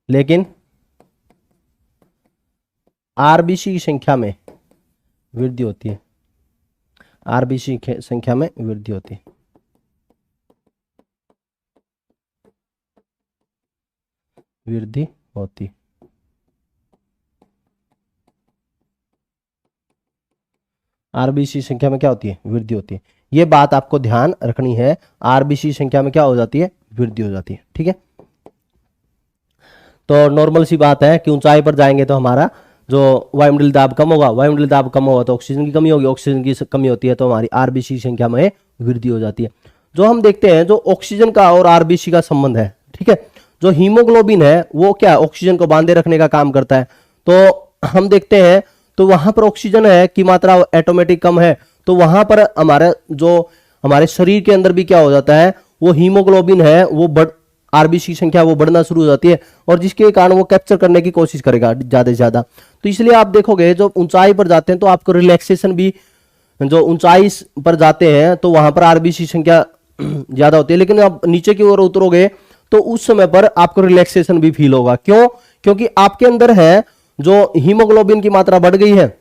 लेकिन आरबीसी की संख्या में वृद्धि होती है, आरबीसी की संख्या में वृद्धि होती है। आरबीसी संख्या में क्या होती है, वृद्धि होती है। ये बात आपको ध्यान रखनी है, आरबीसी संख्या में क्या हो जाती है, वृद्धि हो जाती है। ठीक है, तो नॉर्मल सी बात है कि ऊंचाई पर जाएंगे तो हमारा जो वायुमंडलीय दाब कम होगा, तो ऑक्सीजन की कमी होगी, ऑक्सीजन की कमी होती है तो हमारी आरबीसी संख्या में वृद्धि हो जाती है। जो हम देखते हैं जो ऑक्सीजन का और आरबीसी का संबंध है, ठीक है, जो हीमोग्लोबिन है वो क्या ऑक्सीजन को बांधे रखने का काम करता है। तो हम देखते हैं तो वहां पर ऑक्सीजन है की मात्रा ऑटोमेटिक कम है, तो वहां पर हमारे शरीर के अंदर भी क्या हो जाता है, वो हीमोग्लोबिन है वो आरबीसी की संख्या वो बढ़ना शुरू हो जाती है, और जिसके कारण वो कैप्चर करने की कोशिश करेगा ज्यादा से ज्यादा। तो इसलिए आप देखोगे जो ऊंचाई पर जाते हैं तो आपको रिलैक्सेशन भी, जो ऊंचाई पर जाते हैं तो वहां पर आरबीसी संख्या ज्यादा होती है, लेकिन आप नीचे की ओर उतरोगे तो उस समय पर आपको रिलैक्सेशन भी फील होगा। क्यों? क्योंकि आपके अंदर है जो हीमोग्लोबिन की मात्रा बढ़ गई है,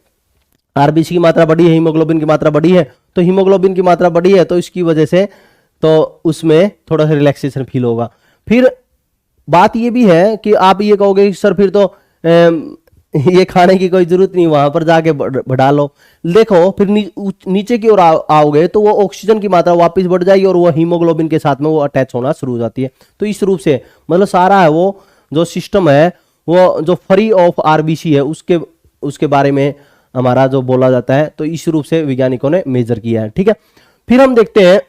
आरबीसी की मात्रा बढ़ी है, हीमोग्लोबिन की मात्रा बढ़ी है, तो हीमोग्लोबिन की मात्रा बढ़ी है तो इसकी वजह से तो उसमें थोड़ा सा रिलैक्सेशन फील होगा। फिर बात ये भी है कि आप ये कहोगे सर फिर तो ये खाने की कोई जरूरत नहीं, वहां पर जाके बढ़ा लो। देखो फिर नीचे की ओर आओगे तो वो ऑक्सीजन की मात्रा वापस बढ़ जाएगी और वो हीमोग्लोबिन के साथ में वो अटैच होना शुरू हो जाती है। तो इस रूप से मतलब सारा है वो जो सिस्टम है वो जो फ्री ऑफ आरबीसी है उसके बारे में हमारा जो बोला जाता है, तो इस रूप से वैज्ञानिकों ने मेजर किया है। ठीक है, फिर हम देखते हैं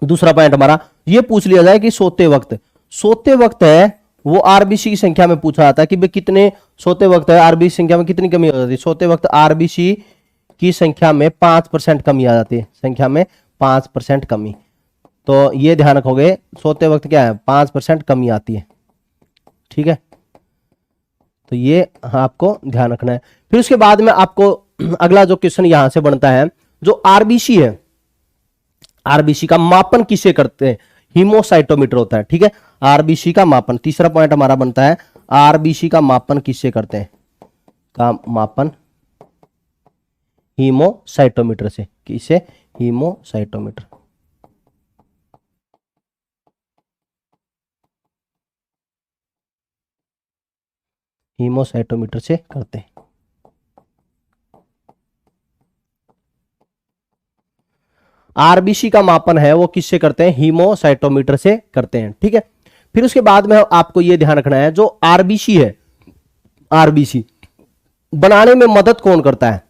दूसरा पॉइंट हमारा ये पूछ लिया जाए कि सोते वक्त है वो आरबीसी की संख्या में पूछा जाता है कि भाई कितने सोते वक्त है आरबीसी संख्या में कितनी कमी हो जाती है। सोते वक्त आरबीसी की संख्या में 5% कमी आ जाती है, संख्या में 5% कमी। तो ये ध्यान रखोगे सोते वक्त क्या है 5% कमी आती है। ठीक है, तो ये आपको ध्यान रखना है। फिर उसके बाद में आपको अगला जो क्वेश्चन यहां से बनता है, जो आरबीसी है, आरबीसी का मापन किसे करते हैं, हीमोसाइटोमीटर होता है। ठीक है, आरबीसी का मापन, तीसरा पॉइंट हमारा बनता है आरबीसी का मापन किससे करते हैं, का मापन हीमोसाइटोमीटर से। किसे? हीमोसाइटोमीटर। हीमोसाइटोमीटर से करते हैं। आरबीसी का मापन है वो किससे करते हैं, हीमोसाइटोमीटर से करते हैं। ठीक है, फिर उसके बाद में आपको यह ध्यान रखना है जो आरबीसी है, आरबीसी बनाने में मदद कौन करता है।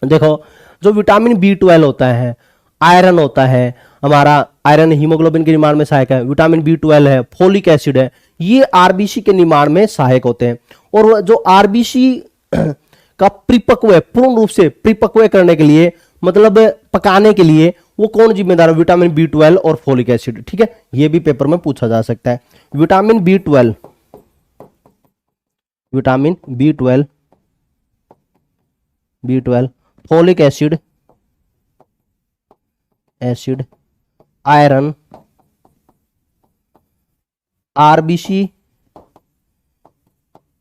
देखो जो विटामिन B12 होता है, आयरन होता है, हमारा आयरन हीमोग्लोबिन के निर्माण में सहायक है, विटामिन B12 है, फोलिक एसिड है, ये आरबीसी के निर्माण में सहायक होते हैं। और जो आरबीसी का परिपक्व, पूर्ण रूप से परिपक्व करने के लिए, मतलब पकाने के लिए वो कौन जिम्मेदार है, विटामिन B12 और फोलिक एसिड। ठीक है, ये भी पेपर में पूछा जा सकता है। Vitamin B12, vitamin B12, folic acid, iron RBC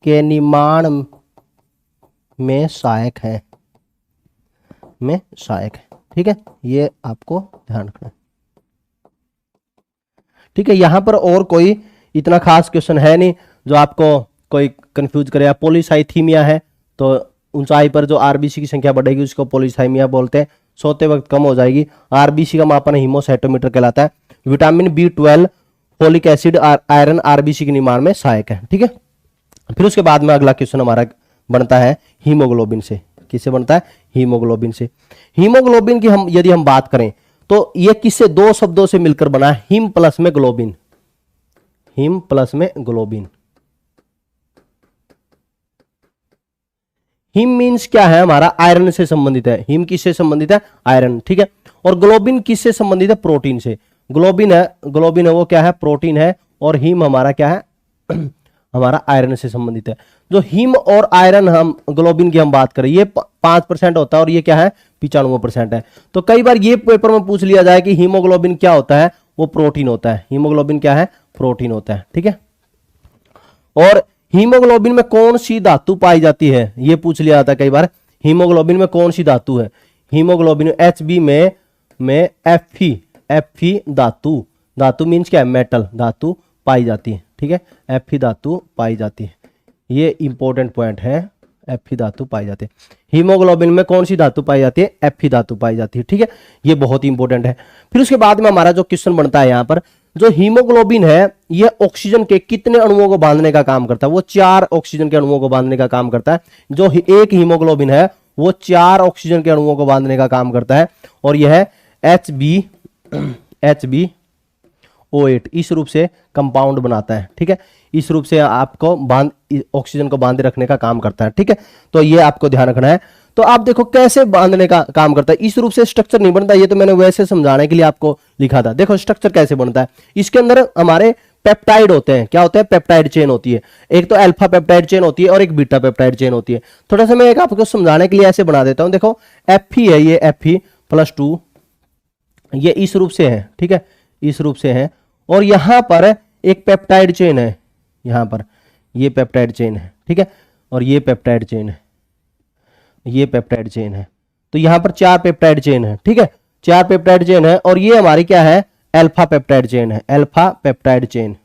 के निर्माण में सहायक है, ठीक है, ये आपको ध्यान रखना है। ठीक है, यहां पर और कोई इतना खास क्वेश्चन है नहीं जो आपको कोई कंफ्यूज करे। पॉलीसाइथीमिया है तो ऊंचाई पर जो आरबीसी की संख्या बढ़ेगी उसको पॉलीसाइमिया बोलते हैं, सोते वक्त कम हो जाएगी। आरबीसी का मापन हीमोसाइटोमीटर कहलाता है। Vitamin B12, folic acid, iron RBC के निर्माण में सहायक है। ठीक है, फिर उसके बाद में अगला क्वेश्चन हमारा बनता है हीमोग्लोबिन से। किससे बनता है, हीमोग्लोबिन से। हीमोग्लोबिन की यदि हम बात करें तो यह किससे, दो शब्दों से मिलकर बना है, हिम प्लस में ग्लोबिन, हिम प्लस में ग्लोबिन। हिम मींस क्या है, हमारा आयरन से संबंधित है। हिम किससे संबंधित है, आयरन। ठीक है, और ग्लोबिन किससे संबंधित है, प्रोटीन से। ग्लोबिन है वो क्या है, प्रोटीन है, और हिम हमारा क्या है हमारा आयरन से संबंधित है। जो हिम और आयरन हम ग्लोबिन की हम बात करें, ये 5% होता है और ये क्या है 95% है। तो कई बार ये पेपर में पूछ लिया जाए कि हीमोग्लोबिन क्या होता है, वो प्रोटीन होता है। हीमोग्लोबिन क्या है, प्रोटीन होता है। ठीक है, और हीमोग्लोबिन में कौन सी धातु पाई जाती है, ये पूछ लिया जाता है कई बार। हीमोग्लोबिन में कौन सी धातु है, हीमोग्लोबिन HB में Fe धातु मीन्स क्या है, मेटल धातु पाई जाती है। ठीक है, Fe धातु पाई जाती है, ये इंपॉर्टेंट पॉइंट है, Fe धातु पाई जाती है। हीमोग्लोबिन में कौन सी धातु पाई जाती है, Fe धातु पाई जाती है। ठीक है, ये बहुत ही इंपॉर्टेंट है। फिर उसके बाद में हमारा जो क्वेश्चन बनता है यहाँ पर, जो हीमोग्लोबिन है यह ऑक्सीजन के कितने अणुओं को बांधने का काम करता है, वो 4 ऑक्सीजन के अणुओं को बांधने का काम करता है। जो एक हीमोग्लोबिन है वो 4 ऑक्सीजन के अणुओं को बांधने का काम करता है, और यह HB O8 इस रूप से कंपाउंड बनाता है, ठीक है। इस रूप से आपको ऑक्सीजन को बांधे रखने का काम करता है, ठीक है। तो ये आपको ध्यान रखना है। तो आप देखो कैसे बांधने का काम करता है। इस रूप से स्ट्रक्चर नहीं बनता, ये तो मैंने वैसे समझाने के लिए आपको लिखा था। देखो स्ट्रक्चर कैसे बनता है। इसके अंदर हमारे पेप्टाइड होते हैं। क्या होते हैं? पेप्टाइड चेन होती है। एक तो अल्फा पेप्टाइड चेन होती है और एक बीटा पेप्टाइड चेन होती है। थोड़ा सा मैं एक आपको समझाने के लिए ऐसे बना देता हूं। देखो Fe है, ये Fe+2 ये इस रूप से है, ठीक है, इस रूप से है। और यहां पर एक पेप्टाइड चेन है, यहां पर ये पेप्टाइड चेन है, ठीक है। और ये पेप्टाइड चेन है, ये पेप्टाइड चेन है। तो यहां पर 4 पेप्टाइड चेन है, ठीक है, 4 पेप्टाइड चेन है। और ये हमारी क्या है? अल्फा पेप्टाइड चेन है, अल्फा पेप्टाइड चेन।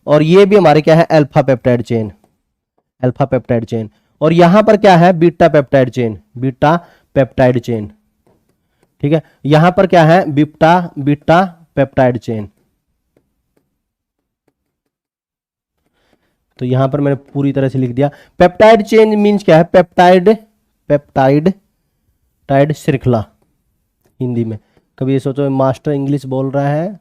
और ये भी हमारी क्या है? Alpha peptide chain, alpha peptide chain. और यहां पर क्या है? Beta peptide chain, beta peptide chain, ठीक है। यहां पर क्या है? Beta peptide chain. तो यहां पर मैंने पूरी तरह से लिख दिया। पेप्टाइड चेन मींस क्या है? पेप्टाइड श्रृंखला हिंदी में। कभी ये सोचो मास्टर इंग्लिश बोल रहा है,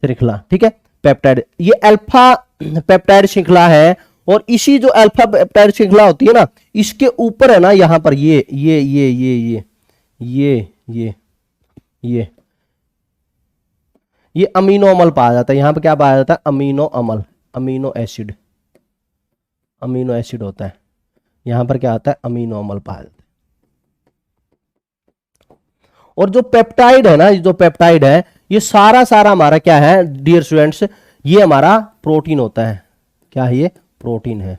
श्रृंखला, ठीक है। पेप्टाइड, ये अल्फा पेप्टाइड श्रृंखला है। और इसी जो अल्फा पेप्टाइड श्रृंखला होती है ना, इसके ऊपर है ना, यहां पर ये अमीनो अमल पाया जाता है। यहां पर क्या पाया जाता है? अमीनो अमल, अमीनो एसिड, अमीनो एसिड होता है। यहां पर क्या आता है? अमीनो अमल पाया जाता है। और जो पेप्टाइड है ना, जो पेप्टाइड है, ये सारा हमारा क्या है डियर स्टूडेंट्स? ये हमारा प्रोटीन होता है। क्या है? ये प्रोटीन है,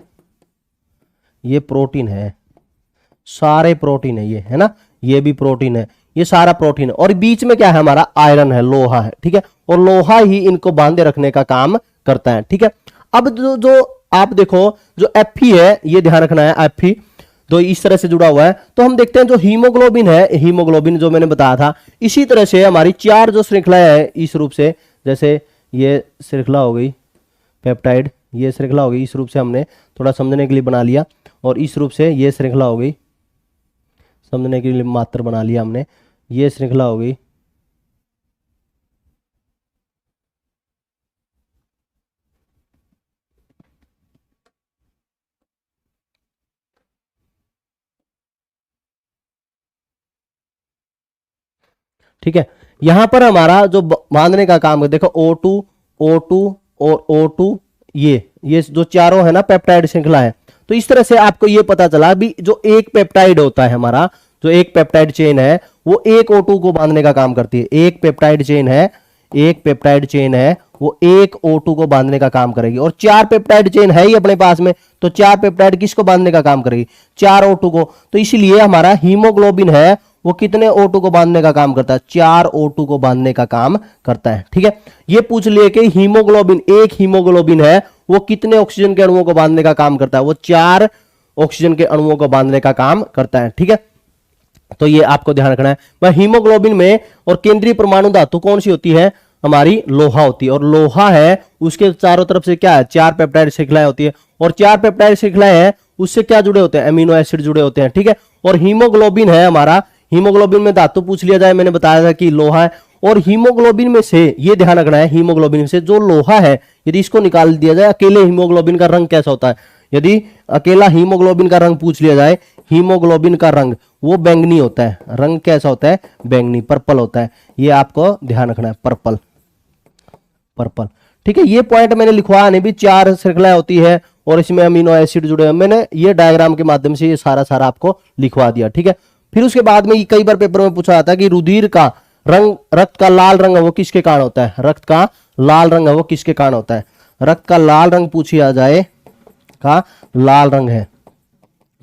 ये प्रोटीन है, सारे प्रोटीन है ये, है ना। ये भी प्रोटीन है, ये सारा प्रोटीन है। और बीच में क्या है? हमारा आयरन है, लोहा है, ठीक है। और लोहा ही इनको बांधे रखने का काम करता है, ठीक है। अब जो आप देखो, जो Fe है, ये ध्यान रखना है, Fe तो इस तरह से जुड़ा हुआ है। तो हम देखते हैं जो हीमोग्लोबिन है, हीमोग्लोबिन जो मैंने बताया था, इसी तरह से हमारी 4 जो श्रृंखलाएं है इस रूप से, जैसे ये श्रृंखला हो गई पेप्टाइड, ये श्रृंखला हो गई, इस रूप से हमने थोड़ा समझने के लिए बना लिया। और इस रूप से ये श्रृंखला हो गई, समझने के लिए मात्र बना लिया हमने, ये श्रृंखला हो गई। ठीक है, यहां पर हमारा जो बांधने का काम है, देखो O2 और O2, ये जो चारों है ना पेप्टाइड श्रृंखला है। तो इस तरह से आपको ये पता चला भी, जो एक पेप्टाइड होता है हमारा, जो एक पेप्टाइड चेन है, वो एक O2 को बांधने का काम करती है। एक पेप्टाइड चेन है, एक पेप्टाइड चेन है, वो एक O2 को बांधने का काम करेगी। और 4 पेप्टाइड चेन है ही अपने पास में, तो 4 पेप्टाइड किसको बांधने का काम करेगी? 4 O2 को। तो इसलिए हमारा हीमोग्लोबिन है, वो कितने O2 को बांधने का काम करता है? 4 O2 को बांधने का काम करता है, ठीक है। ये पूछ लिए कि हीमोग्लोबिन, एक हीमोग्लोबिन है, वो कितने ऑक्सीजन के अणुओं को बांधने का काम करता है? वो 4 ऑक्सीजन के अणुओं को बांधने का काम करता है, ठीक है। तो ये आपको ध्यान रखना है। वह हीमोग्लोबिन में और केंद्रीय परमाणु धातु कौन सी होती है? हमारी लोहा होती है। और लोहा है, उसके चारों तरफ से क्या है? 4 पेप्टाइड श्रृंखलाएं होती है। और 4 पेप्टाइड श्रृंखलाएं हैं, उससे क्या जुड़े होते हैं? अमीनो एसिड जुड़े होते हैं, ठीक है। और हीमोग्लोबिन है हमारा, हीमोग्लोबिन में धातु पूछ लिया जाए, मैंने बताया था कि लोहा है। और हीमोग्लोबिन में से ये ध्यान रखना है, हीमोग्लोबिन से जो लोहा है, यदि इसको निकाल दिया जाए, अकेले हीमोग्लोबिन का रंग कैसा होता है? यदि अकेला हीमोग्लोबिन का रंग पूछ लिया जाए, हीमोग्लोबिन का रंग वो बैंगनी होता है। रंग कैसा होता है? बैंगनी, पर्पल होता है। ये आपको ध्यान रखना है, पर्पल, पर्पल, ठीक है। ये पॉइंट मैंने लिखवाया नहीं भी, 4 श्रृंखलाएं होती है और इसमें अमीनो एसिड जुड़े हैं। मैंने ये डायग्राम के माध्यम से ये सारा आपको लिखवा दिया, ठीक है। फिर उसके बाद में कई बार पेपर में पूछा जाता है कि रुधिर का रंग, रक्त का लाल रंग है वो किसके कारण होता है? रक्त का लाल रंग है वो किसके कारण होता है? रक्त का लाल रंग पूछा जाए, का लाल रंग है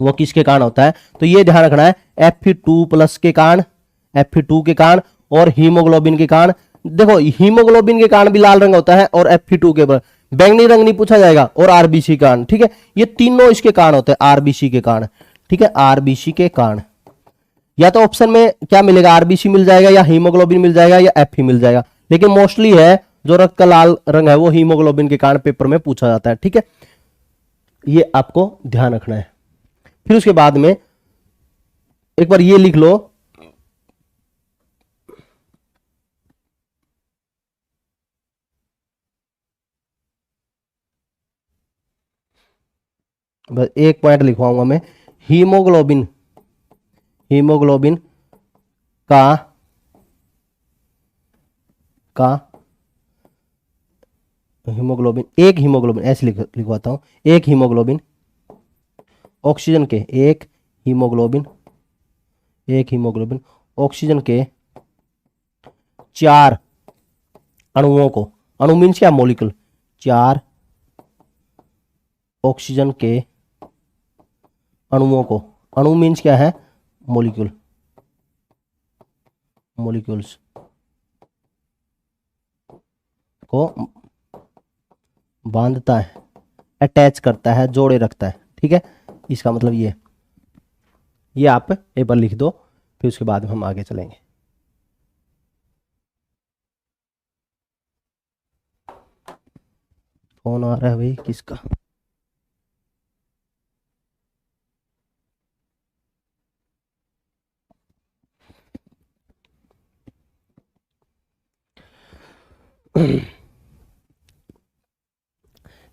वो किसके कारण होता है? तो ये ध्यान रखना है, Fe2+ के कारण, Fe2 के कारण और हीमोग्लोबिन के कारण। देखो हीमोग्लोबिन के कारण भी लाल रंग होता है और Fe2 के बाद बैंगनी रंग नहीं पूछा जाएगा, और आरबीसी के कारण, ठीक है। ये तीनों इसके कारण होते हैं, आरबीसी के कारण, ठीक है, आरबीसी के कारण। या तो ऑप्शन में क्या मिलेगा? आरबीसी मिल जाएगा, या हीमोग्लोबिन मिल जाएगा, या Fe मिल जाएगा। लेकिन मोस्टली है जो रक्त का लाल रंग है वो हीमोग्लोबिन के कारण पेपर में पूछा जाता है, ठीक है। ये आपको ध्यान रखना है। फिर उसके बाद में एक बार ये लिख लो, बस एक पॉइंट लिखवाऊंगा मैं, हीमोग्लोबिन, हीमोग्लोबिन का हीमोग्लोबिन, एक हीमोग्लोबिन ऐसे लिखवाता हूं, एक हीमोग्लोबिन ऑक्सीजन के, एक हीमोग्लोबिन, एक हीमोग्लोबिन ऑक्सीजन के 4 अणुओं को, अणु मीन्स क्या, मॉलिक्यूल, 4 ऑक्सीजन के अणुओं को, अणु मीन्स क्या है, मॉलिक्यूल, मॉलिक्यूल्स को बांधता है, अटैच करता है, जोड़े रखता है। ठीक है, इसका मतलब ये आप एक बार लिख दो, फिर उसके बाद हम आगे चलेंगे। फोन आ रहा है भाई, किसका?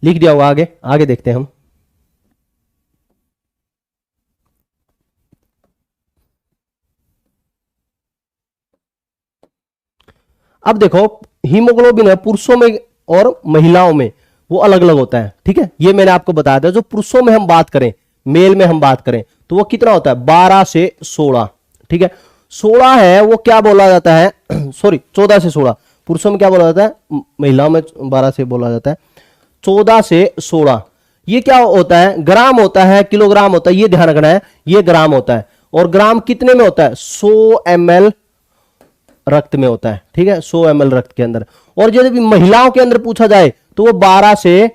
लिख दिया होगा, आगे आगे देखते हैं हम। अब देखो, हीमोग्लोबिन है पुरुषों में और महिलाओं में वो अलग अलग होता है। ठीक है, ये मैंने आपको बताया था। जो पुरुषों में हम बात करें, मेल में हम बात करें, तो वो कितना होता है, 12 से 16। ठीक है, 16 है वो क्या बोला जाता है सॉरी 14 से 16 पुरुषों में क्या बोला जाता है, महिलाओं में 12 से बोला जाता है, 14 से 16। ये क्या होता है, ग्राम होता है, किलोग्राम होता है, ये ध्यान रखना है, ये ग्राम होता है। और ग्राम कितने में होता है, 100 ml रक्त में होता है। ठीक है, 100 ml रक्त के अंदर। और यदि महिलाओं के अंदर पूछा जाए तो वो 12 से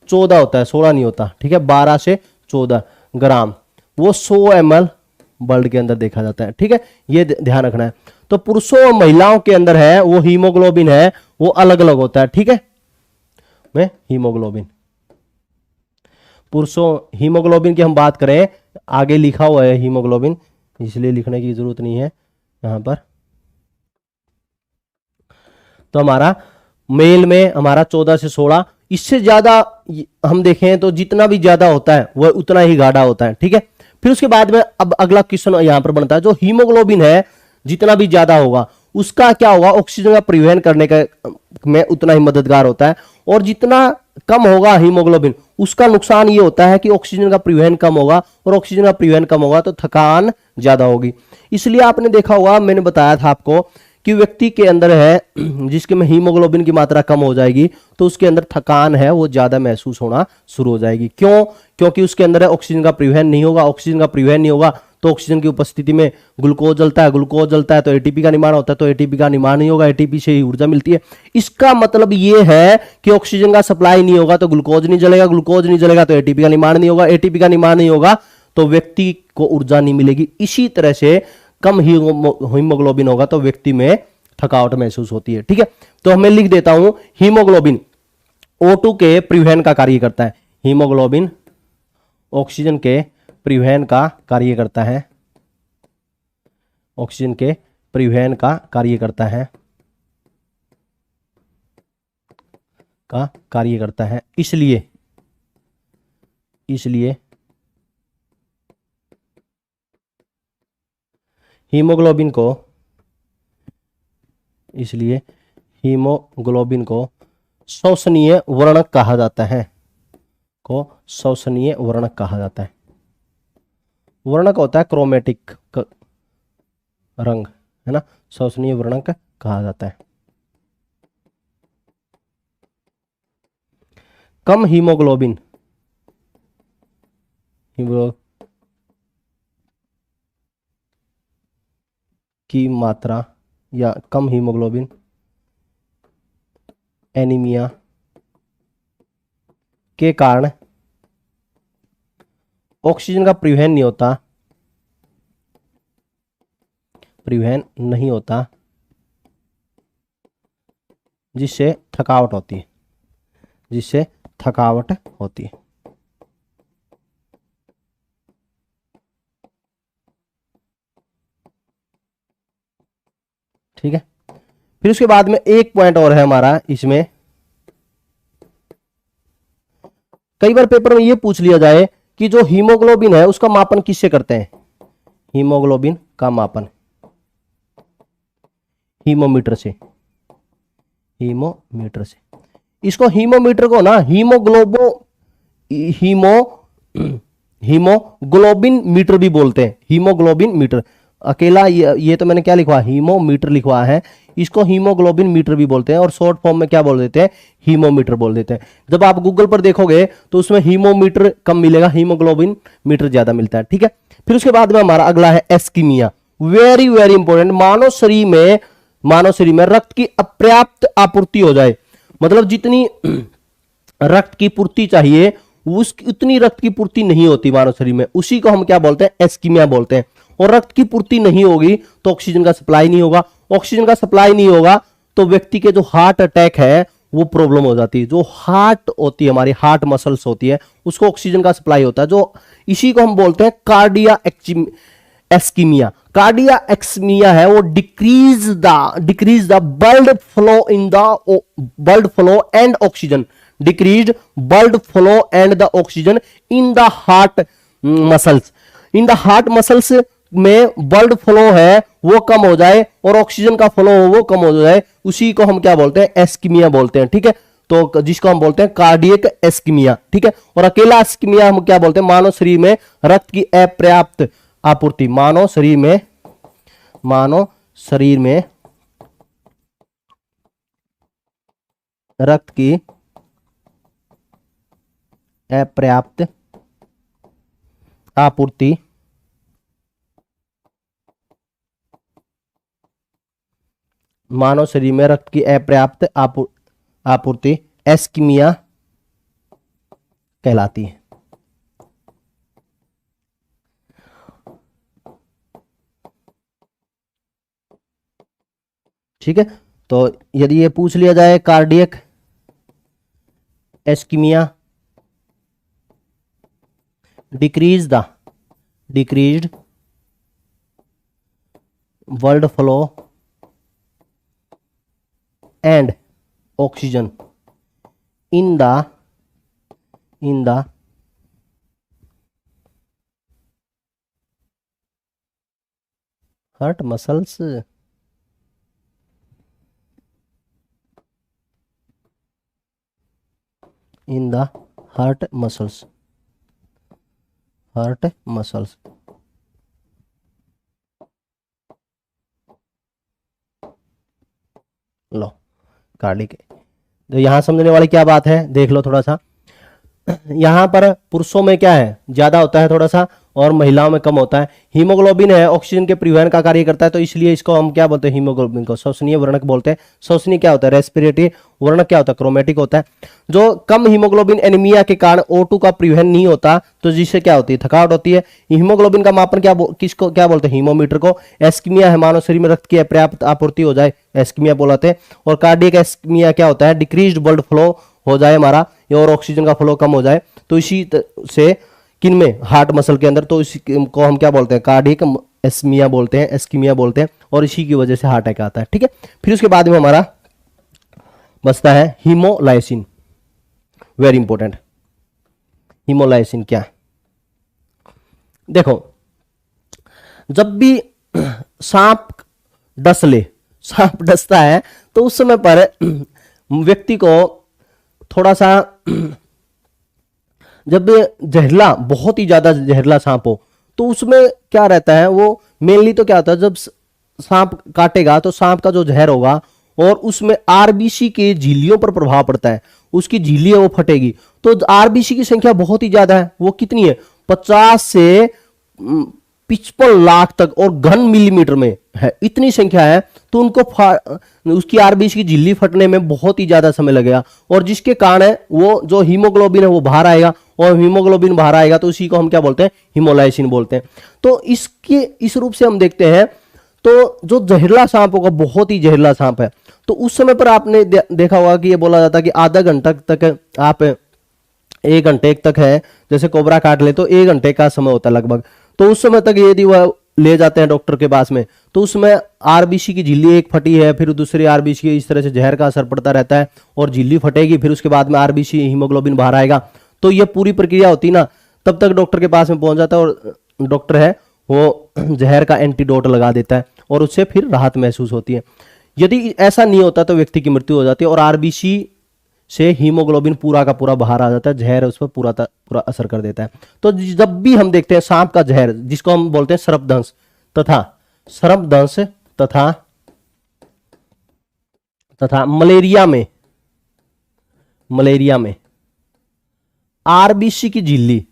14 होता है, 16 नहीं होता। ठीक है, 12 से 14 ग्राम, वो 100 ml ब्लड के अंदर देखा जाता है। ठीक है, ये ध्यान रखना है। तो पुरुषों और महिलाओं के अंदर है वो हीमोग्लोबिन है, वो अलग अलग होता है। ठीक है, में हीमोग्लोबिन, पुरुषों हीमोग्लोबिन की हम बात करें, आगे लिखा हुआ है हीमोग्लोबिन, इसलिए लिखने की जरूरत नहीं है यहां पर। तो हमारा मेल में हमारा 14 से 16, इससे ज्यादा हम देखें तो जितना भी ज्यादा होता है वह उतना ही गाढ़ा होता है। ठीक है, फिर उसके बाद में अब अगला क्वेश्चन यहां पर बनता है, जो हीमोग्लोबिन है जितना भी ज्यादा होगा उसका क्या होगा, ऑक्सीजन का परिवहन करने का में उतना ही मददगार होता है। और जितना कम होगा हीमोग्लोबिन, उसका नुकसान ये होता है कि ऑक्सीजन का परिवहन कम होगा, और ऑक्सीजन का परिवहन कम होगा तो थकान ज्यादा होगी। इसलिए आपने देखा होगा, मैंने बताया था आपको कि व्यक्ति के अंदर है जिसके में हीमोग्लोबिन की मात्रा कम हो जाएगी तो उसके अंदर थकान है वो ज्यादा महसूस होना शुरू हो जाएगी। क्यों? क्योंकि उसके अंदर ऑक्सीजन का परिवहन नहीं होगा। ऑक्सीजन का परिवहन नहीं होगा तो ऑक्सीजन की उपस्थिति में ग्लूकोज जलता है, ग्लूकोज जलता है तो एटीपी का निर्माण होता है, तो एटीपी का निर्माण नहीं होगा, एटीपी से ही ऊर्जा मिलती है। इसका मतलब ये है कि ऑक्सीजन का सप्लाई नहीं होगा तो ग्लूकोज नहीं जलेगा, ग्लूकोज नहीं जलेगा तो एटीपी का निर्माण नहीं होगा, एटीपी का निर्माण नहीं होगा तो व्यक्ति को ऊर्जा नहीं मिलेगी। इसी तरह से कम हीमोग्लोबिन होगा तो व्यक्ति में थकावट महसूस होती है। ठीक है, तो हमें लिख देता हूं, हीमोग्लोबिन O2 के परिवहन का कार्य करता है। हीमोग्लोबिन ऑक्सीजन के परिवहन का कार्य करता है, ऑक्सीजन के परिवहन का कार्य करता है, का कार्य करता है। इसलिए हीमोग्लोबिन को, इसलिए हीमोग्लोबिन को श्वसनीय वर्णक कहा जाता है, को श्वसनीय वर्णक कहा जाता है। वर्णक होता है क्रोमेटिक रंग, है ना, श्वसनीय वर्णक कहा जाता है। कम हीमोग्लोबिन की मात्रा या कम हीमोग्लोबिन एनीमिया के कारण ऑक्सीजन का परिवहन नहीं होता, जिससे थकावट होती है, ठीक है। फिर उसके बाद में एक पॉइंट और है हमारा इसमें, कई बार पेपर में ये पूछ लिया जाए कि जो हीमोग्लोबिन है उसका मापन किससे करते हैं? हीमोग्लोबिन का मापन हीमोमीटर से, हीमोमीटर से। इसको हीमोमीटर को ना हीमोग्लोबिन मीटर भी बोलते हैं, हीमोग्लोबिन मीटर। अकेला ये तो मैंने क्या लिखवा, हीमोमीटर लिखवा है, इसको हीमोग्लोबिन मीटर भी बोलते हैं और शॉर्ट फॉर्म में क्या बोल देते हैं? हीमोमीटर बोल देते हैं। जब आप गूगल पर देखोगे तो उसमें हीमोमीटर कम मिलेगा, हीमोग्लोबिन मीटर ज्यादा मिलता है, ठीक है। फिर उसके बाद में हमारा अगला है एस्कीमिया, वेरी वेरी इंपॉर्टेंट। मानव शरीर में रक्त की अपर्याप्त आपूर्ति हो जाए, मतलब जितनी रक्त की पूर्ति चाहिए उतनी रक्त की पूर्ति नहीं होती मानव शरीर में, उसी को हम क्या बोलते हैं? एस्कीमिया बोलते हैं। और रक्त की पूर्ति नहीं होगी तो ऑक्सीजन का सप्लाई नहीं होगा, ऑक्सीजन का सप्लाई नहीं होगा तो व्यक्ति के जो हार्ट अटैक है वो प्रॉब्लम हो जाती है। जो हार्ट होती है, हमारी हार्ट मसल्स होती है, उसको ऑक्सीजन का सप्लाई होता है, जो इसी को हम बोलते हैं कार्डिया एस्कीमिया। कार्डिया एक्समिया है वो decrease the blood flow and oxygen, decrease blood flow and the oxygen in the heart muscles. In the heart muscles में ब्लड फ्लो है वो कम हो जाए और ऑक्सीजन का फ्लो हो वो कम हो जाए, उसी को हम क्या बोलते हैं? एस्कीमिया बोलते हैं, ठीक है। तो जिसको हम बोलते हैं कार्डियक एस्कीमिया, ठीक है। और अकेला एस्कीमिया हम क्या बोलते हैं? मानव शरीर में रक्त की अपर्याप्त आपूर्ति, मानव शरीर में रक्त की अपर्याप्त आपूर्ति, मानव शरीर में रक्त की अपर्याप्त आपूर्ति एस्कीमिया कहलाती है। ठीक है, तो यदि ये पूछ लिया जाए cardiac ischaemia, decreased blood flow and oxygen in the heart muscles, in the heart muscles, low cardiac. तो यहां समझने वाली क्या बात है, देख लो थोड़ा सा। यहां पर पुरुषों में क्या है, ज्यादा होता है थोड़ा सा, और महिलाओं में कम होता है। हीमोग्लोबिन है ऑक्सीजन के परिवहन का कार्य करता है, तो इसलिए इसको हम क्या बोलते हैं? हीमोग्लोबिन को श्वसनीय वर्णक बोलते हैं। श्वसनीय क्या होता है? रेस्पिरेटरी। वर्णक क्या होता है? क्रोमेटिक होता है। जो कम हीमोग्लोबिन एनीमिया के कारण O2 का परिवहन नहीं होता, तो जिससे क्या होती है? थकावट होती है। हीमोग्लोबिन का मापन किसको क्या बोलते हैं? हीमोमीटर को। एस्कीमिया है मानव शरीर में रक्त की अपर्याप्त आपूर्ति हो जाए, एस्कीमिया बोलाते हैं। और कार्डियक एस्कीमिया क्या होता है? डिक्रीज्ड ब्लड फ्लो हो जाए हमारा, और ऑक्सीजन का फ्लो कम हो जाए, तो इसी से किन में? हार्ट मसल के अंदर, तो इसी को हम क्या बोलते हैं? कार्डियक एस्कीमिया बोलते हैं, एस्कीमिया बोलते हैं, और इसी की वजह से हार्ट अटैक आता है, ठीक है। फिर उसके बाद में हमारा बचता है हीमोलाइसिन, वेरी इंपॉर्टेंट। हीमोलाइसिन क्या है? देखो, जब भी सांप डसता है तो उस समय पर व्यक्ति को थोड़ा सा, जब जहरीला, बहुत ही ज्यादा जहरीला सांप हो, तो उसमें क्या रहता है? वो मेनली तो क्या होता है, जब सांप काटेगा तो सांप का जो जहर होगा और उसमें आरबीसी के झिल्लियों पर प्रभाव पड़ता है, उसकी झिल्ली है वो फटेगी। तो आरबीसी की संख्या बहुत ही ज्यादा है, वो कितनी है? 50 से 55 लाख तक, और घन मिलीमीटर में है, इतनी संख्या है। तो उनको उसकी आरबीसी की झिल्ली फटने में बहुत ही ज्यादा समय लगेगा, और जिसके कारण वो जो हीमोग्लोबिन है वो बाहर आएगा, और हीमोग्लोबिन बाहर आएगा तो उसी को हम क्या बोलते हैं? हीमोलाइसिन बोलते हैं। तो इस रूप से हम देखते हैं, तो जो जहरीला सांप होगा, बहुत ही जहरीला सांप है, तो उस समय पर आपने देखा होगा कि ये बोला जाता है कि आधा घंटा तक आप 1 घंटे तक है, जैसे कोबरा काट ले तो 1 घंटे का समय होता है लगभग, तो उस समय तक यदि वह ले जाते हैं डॉक्टर के पास में, तो उसमें आरबीसी की झिल्ली एक फटी है, फिर दूसरी आरबीसी की, इस तरह से जहर का असर पड़ता रहता है, और झिल्ली फटेगी, फिर उसके बाद में आरबीसी हीमोग्लोबिन बाहर आएगा। तो ये पूरी प्रक्रिया होती ना, तब तक डॉक्टर के पास में पहुंच जाता है और डॉक्टर है वो जहर का एंटीडोट लगा देता है और उससे फिर राहत महसूस होती है। यदि ऐसा नहीं होता तो व्यक्ति की मृत्यु हो जाती है और आरबीसी से हीमोग्लोबिन पूरा का पूरा बाहर आ जाता है, जहर उस पर पूरा असर कर देता है। तो जब भी हम देखते हैं सांप का जहर, जिसको हम बोलते हैं सर्पदंश तथा मलेरिया में आरबीसी की झिल्ली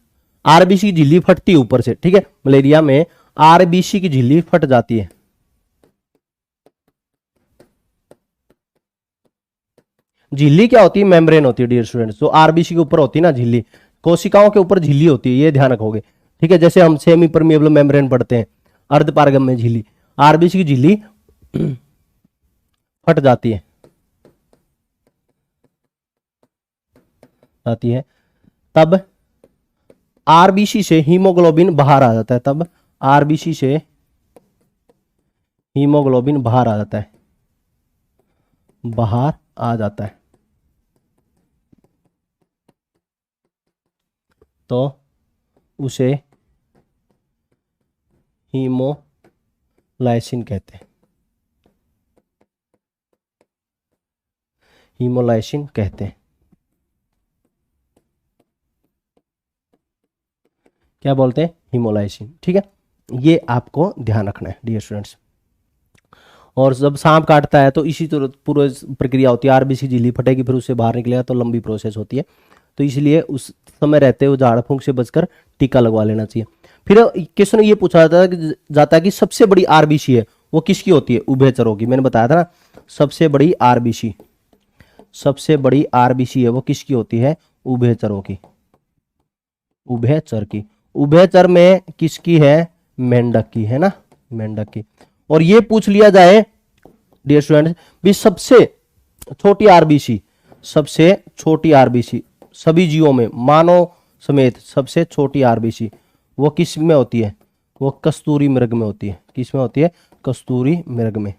फटती है ऊपर से, ठीक है। मलेरिया में आरबीसी की झिल्ली फट जाती है। झिल्ली क्या होती है? मेम्ब्रेन होती है डियर स्टूडेंट्स। जो आरबीसी के ऊपर होती है ना झिल्ली, कोशिकाओं के ऊपर झिल्ली होती है, ये ध्यान रखोगे, ठीक है। जैसे हम सेमी परमिएबल मेम्ब्रेन पढ़ते हैं, अर्धपारगम्य झिल्ली, आरबीसी की झिल्ली फट जाती है, तब आरबीसी से हीमोग्लोबिन बाहर आ जाता है, बाहर आ जाता है। तो उसे हीमोलाइसिन कहते हैं, क्या बोलते हैं? हीमोलाइसिन, ठीक है। ये आपको ध्यान रखना है डियर स्टूडेंट्स। और जब सांप काटता है तो इसी तरह पूरी प्रक्रिया होती है, आरबीसी झिल्ली फटेगी, फिर उससे बाहर निकलेगा, तो लंबी प्रोसेस होती है। तो इसलिए उस समय रहते हुए झाड़ फूंक से बचकर टीका लगवा लेना चाहिए। फिर क्वेश्चन ये पूछा जाता है कि सबसे बड़ी आरबीसी है वो किसकी होती है? उभयचरों की। मैंने बताया था ना, सबसे बड़ी आरबीसी है वो किसकी होती है? उभयचरों की, उभयचर में किसकी है? मेंढक की, है ना, मेंढक की। और ये पूछ लिया जाए डियर स्टूडेंट्स भी सबसे छोटी आरबीसी सभी जीवों में, मानव समेत सबसे छोटी आरबीसी वो किस में होती है? वो कस्तूरी मृग में होती है। किस में होती है? कस्तूरी मृग में,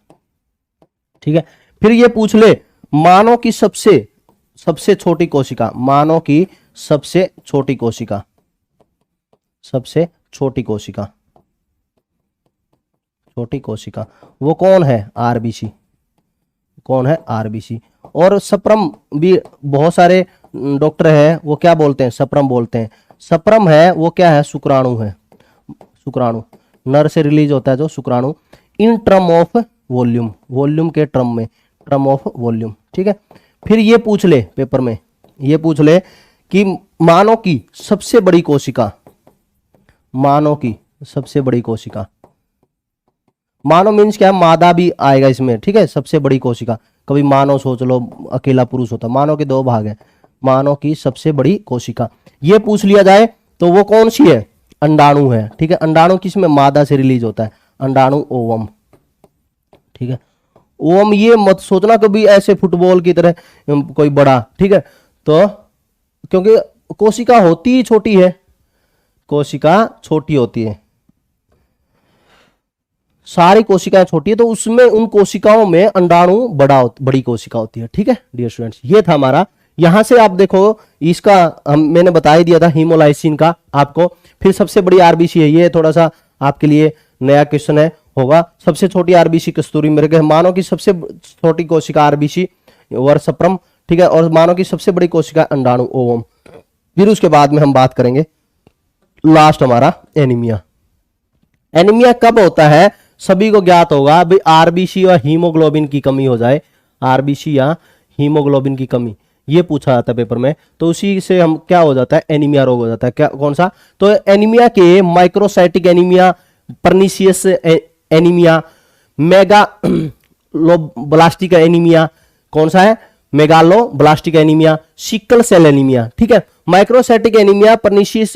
ठीक है। फिर ये पूछ ले मानव की सबसे छोटी कोशिका, छोटी कोशिका वो कौन है? आरबीसी। और सप्रम भी बहुत सारे डॉक्टर हैं वो क्या बोलते हैं? सप्रम बोलते हैं। सप्रम है वो क्या है? शुक्राणु, नर से रिलीज होता है जो शुक्राणु, इन टर्म ऑफ वॉल्यूम के टर्म ऑफ वॉल्यूम, ठीक है। फिर ये पूछ ले पेपर में, कि मानव की सबसे बड़ी कोशिका, मानव मीन्स क्या है? मादा भी आएगा इसमें, ठीक है। सबसे बड़ी कोशिका, कभी मानव सोच लो अकेला पुरुष होता, मानव के 2 भाग हैं। मानव की सबसे बड़ी कोशिका ये पूछ लिया जाए तो वो कौन सी है? अंडाणु है, ठीक है। अंडाणु किस में? मादा से रिलीज होता है, अंडाणु ओवम, ठीक है। ओवम ये मत सोचना कभी ऐसे फुटबॉल की तरह कोई बड़ा, ठीक है। तो क्योंकि कोशिका होती ही छोटी है, सारी कोशिकाएं छोटी है, तो उसमें उन कोशिकाओं में अंडाणु बड़ी कोशिका होती है, ठीक है डियर स्टूडेंट्स। ये था हमारा, यहां से आप देखो इसका मैंने बता ही दिया था हीमोलाइसिन का आपको। फिर सबसे बड़ी आरबीसी है, ये थोड़ा सा आपके लिए नया क्वेश्चन होगा। सबसे छोटी आरबीसी कस्तूरी मृग है, मानव की सबसे छोटी कोशिका आरबीसी वर्सप्रम, ठीक है। और मानव की सबसे बड़ी कोशिका अंडाणु ओवम। फिर उसके बाद में हम बात करेंगे लास्ट हमारा एनीमिया। एनीमिया कब होता है? सभी को ज्ञात होगा भाई आरबीसी और हीमोग्लोबिन की कमी हो जाए, आरबीसी या हीमोग्लोबिन की कमी, ये पूछा जाता है पेपर में। तो उसी से हम क्या हो जाता है? एनीमिया रोग हो जाता है। क्या कौन सा? तो एनीमिया के microcytic anaemia, pernicious anaemia, megaloblastic anaemia, कौन सा है? Megaloblastic anaemia, sickle cell anaemia, ठीक है। माइक्रोसाइटिक एनीमिया, पर्निशियस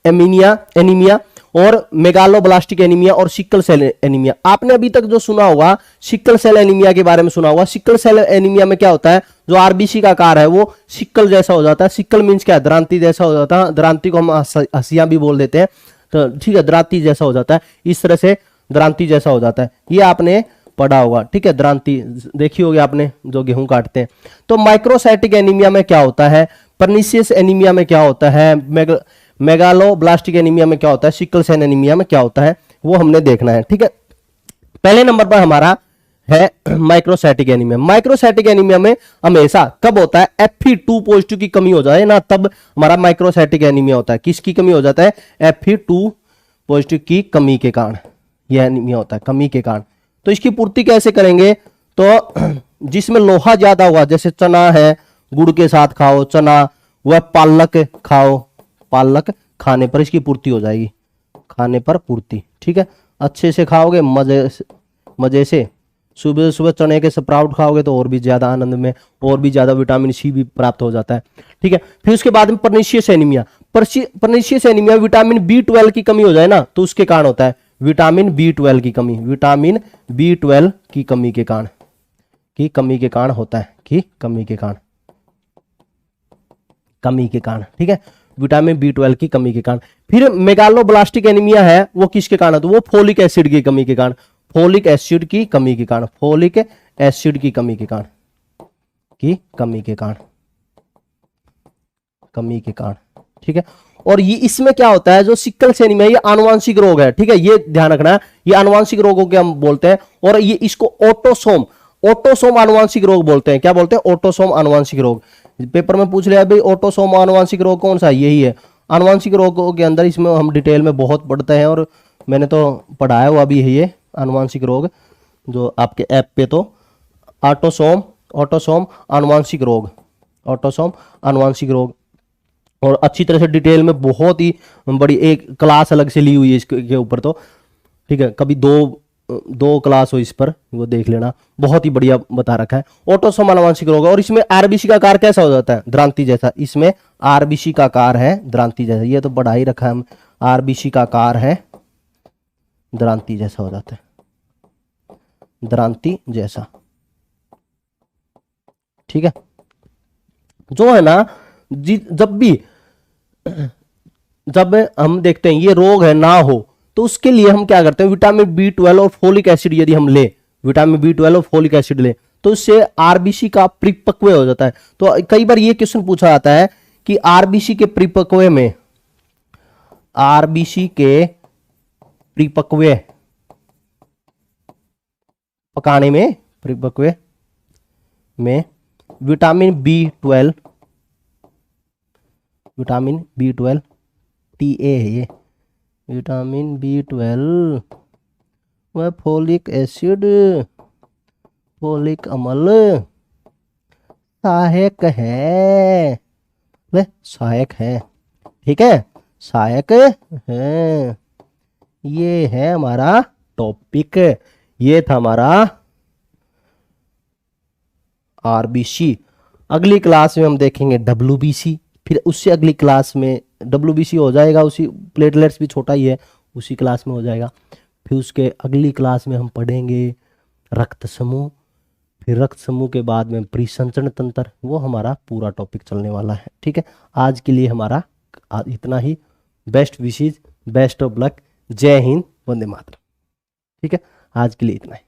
एनीमिया और मेगालोब्लास्टिक एनीमिया और सिकल सेल एनीमिया। आपने अभी तक जो सुना होगा सिकल सेल एनीमिया के बारे में सुना होगा। सिकल सेल एनीमिया में क्या होता है? जो आरबीसी का आकार है वो सिकल जैसा हो जाता है। सिकल मीन्स क्या है? दरांती जैसा हो जाता है। दरांती को हम हसिया भी बोल देते हैं, तो ठीक है, दरांती जैसा हो जाता है। इस तरह से दरांती जैसा हो जाता है, ये आपने पढ़ा होगा, ठीक है। दरांती देखी होगी आपने, जो गेहूं काटते हैं। तो माइक्रोसाइटिक एनीमिया में क्या होता है? पर्निशियस एनीमिया में क्या होता है? मेगालोब्लास्टिक एनीमिया में क्या होता है, सिकल सेल एनीमिया में क्या होता है, वो हमने देखना है। ठीक है, पहले नंबर पर हमारा है माइक्रोसाइटिक एनीमिया। माइक्रोसाइटिक एनीमिया में हमेशा कब होता है, Fe2 पॉजिटिव की कमी हो जाए ना, तब हमारा माइक्रोसाइटिक एनीमिया होता है। किसकी कमी हो जाता है, Fe2 पॉजिटिव की कमी के कारण यह एनीमिया होता है, कमी के कारण। तो इसकी पूर्ति कैसे करेंगे, तो जिसमें लोहा ज्यादा हुआ, जैसे चना है, गुड़ के साथ खाओ चना, वह पालक खाओ, पालक खाने पर इसकी पूर्ति हो जाएगी, खाने पर पूर्ति। ठीक है, अच्छे से खाओगे, मजे से सुबह सुबह चने के स्प्राउट खाओगे तो और भी ज्यादा आनंद में, और भी ज्यादा विटामिन सी भी प्राप्त हो जाता है। ठीक है, फिर उसके बाद में pernicious anaemia. Pernicious anaemia vitamin B12 की कमी हो जाए ना, तो उसके कारण होता है, विटामिन B12 की कमी, विटामिन B12 की कमी के कारण, की कमी के कारण होता है, की कमी के कारण, कमी के कारण। ठीक है, विटामिन B12 की कमी के कारण। फिर मेगालोब्लास्टिक एनीमिया है, वो किसके कारण, तो वो फोलिक एसिड की कमी के कारण, फोलिक एसिड की कमी के कारण, फोलिक एसिड की कमी के कारण, की कमी के कारण, कमी के कारण। ठीक है, और ये इसमें क्या होता है, जो सिकल सेल एनीमिया ये आनुवांशिक रोग है। ठीक है, ये ध्यान रखना है, ये आनुवांशिक रोगों के हम बोलते हैं, और ये इसको ऑटोसोम, ऑटोसोम आनुवांशिक रोग बोलते हैं। क्या बोलते हैं, ऑटोसोम आनुवांशिक रोग। पेपर में पूछ लिया भाई ऑटोसोम आनुवांशिक रोग कौन सा, यही है आनुवांशिक रोगों के अंदर। इसमें हम डिटेल में बहुत पढ़ते हैं, और मैंने तो पढ़ाया हुआ भी है ये आनुवांशिक रोग, जो आपके ऐप पे, तो ऑटोसोम, ऑटोसोम आनुवांशिक रोग, ऑटोसोम आनुवांशिक रोग, और अच्छी तरह से डिटेल में, बहुत ही बड़ी एक क्लास अलग से ली हुई है इसके ऊपर तो। ठीक है, कभी दो क्लास हो इस पर, वो देख लेना, बहुत ही बढ़िया बता रखा है ऑटोसोम आनुवांशिक रोग। और इसमें आरबीसी का आकार कैसा हो जाता है, द्रांति जैसा। इसमें आरबीसी का आकार है द्रांति जैसा, ये तो बढ़ा ही रखा है हम, आरबीसी का आकार है द्रांति जैसा हो जाता है, द्रांति जैसा। ठीक है, जो है ना, जब हम देखते हैं ये रोग है ना हो, तो उसके लिए हम क्या करते हैं, विटामिन B12 और फोलिक एसिड यदि हम ले, विटामिन B12 और फोलिक एसिड ले, तो उससे आरबीसी का परिपक्व हो जाता है। तो कई बार ये क्वेश्चन पूछा जाता है कि आरबीसी के परिपक्व में, आरबीसी के परिपक्व पकाने में, परिपक्व में vitamin B12, vitamin B12 TA है ये, विटामिन B12 वह फोलिक एसिड, फोलिक अम्ल सहायक है, वह सहायक है। ठीक है, सहायक है। ये है हमारा टॉपिक, ये था हमारा आरबीसी। अगली क्लास में हम देखेंगे WBC, फिर उससे अगली क्लास में WBC हो जाएगा, उसी प्लेटलेट्स भी छोटा ही है, उसी क्लास में हो जाएगा। फिर उसके अगली क्लास में हम पढ़ेंगे रक्त समूह, फिर रक्त समूह के बाद में परिसंचरण तंत्र, वो हमारा पूरा टॉपिक चलने वाला है। ठीक है, आज के लिए हमारा इतना ही। बेस्ट विशेष, बेस्ट ऑफ लक, जय हिंद, वंदे मातरम। ठीक है, आज के लिए इतना ही।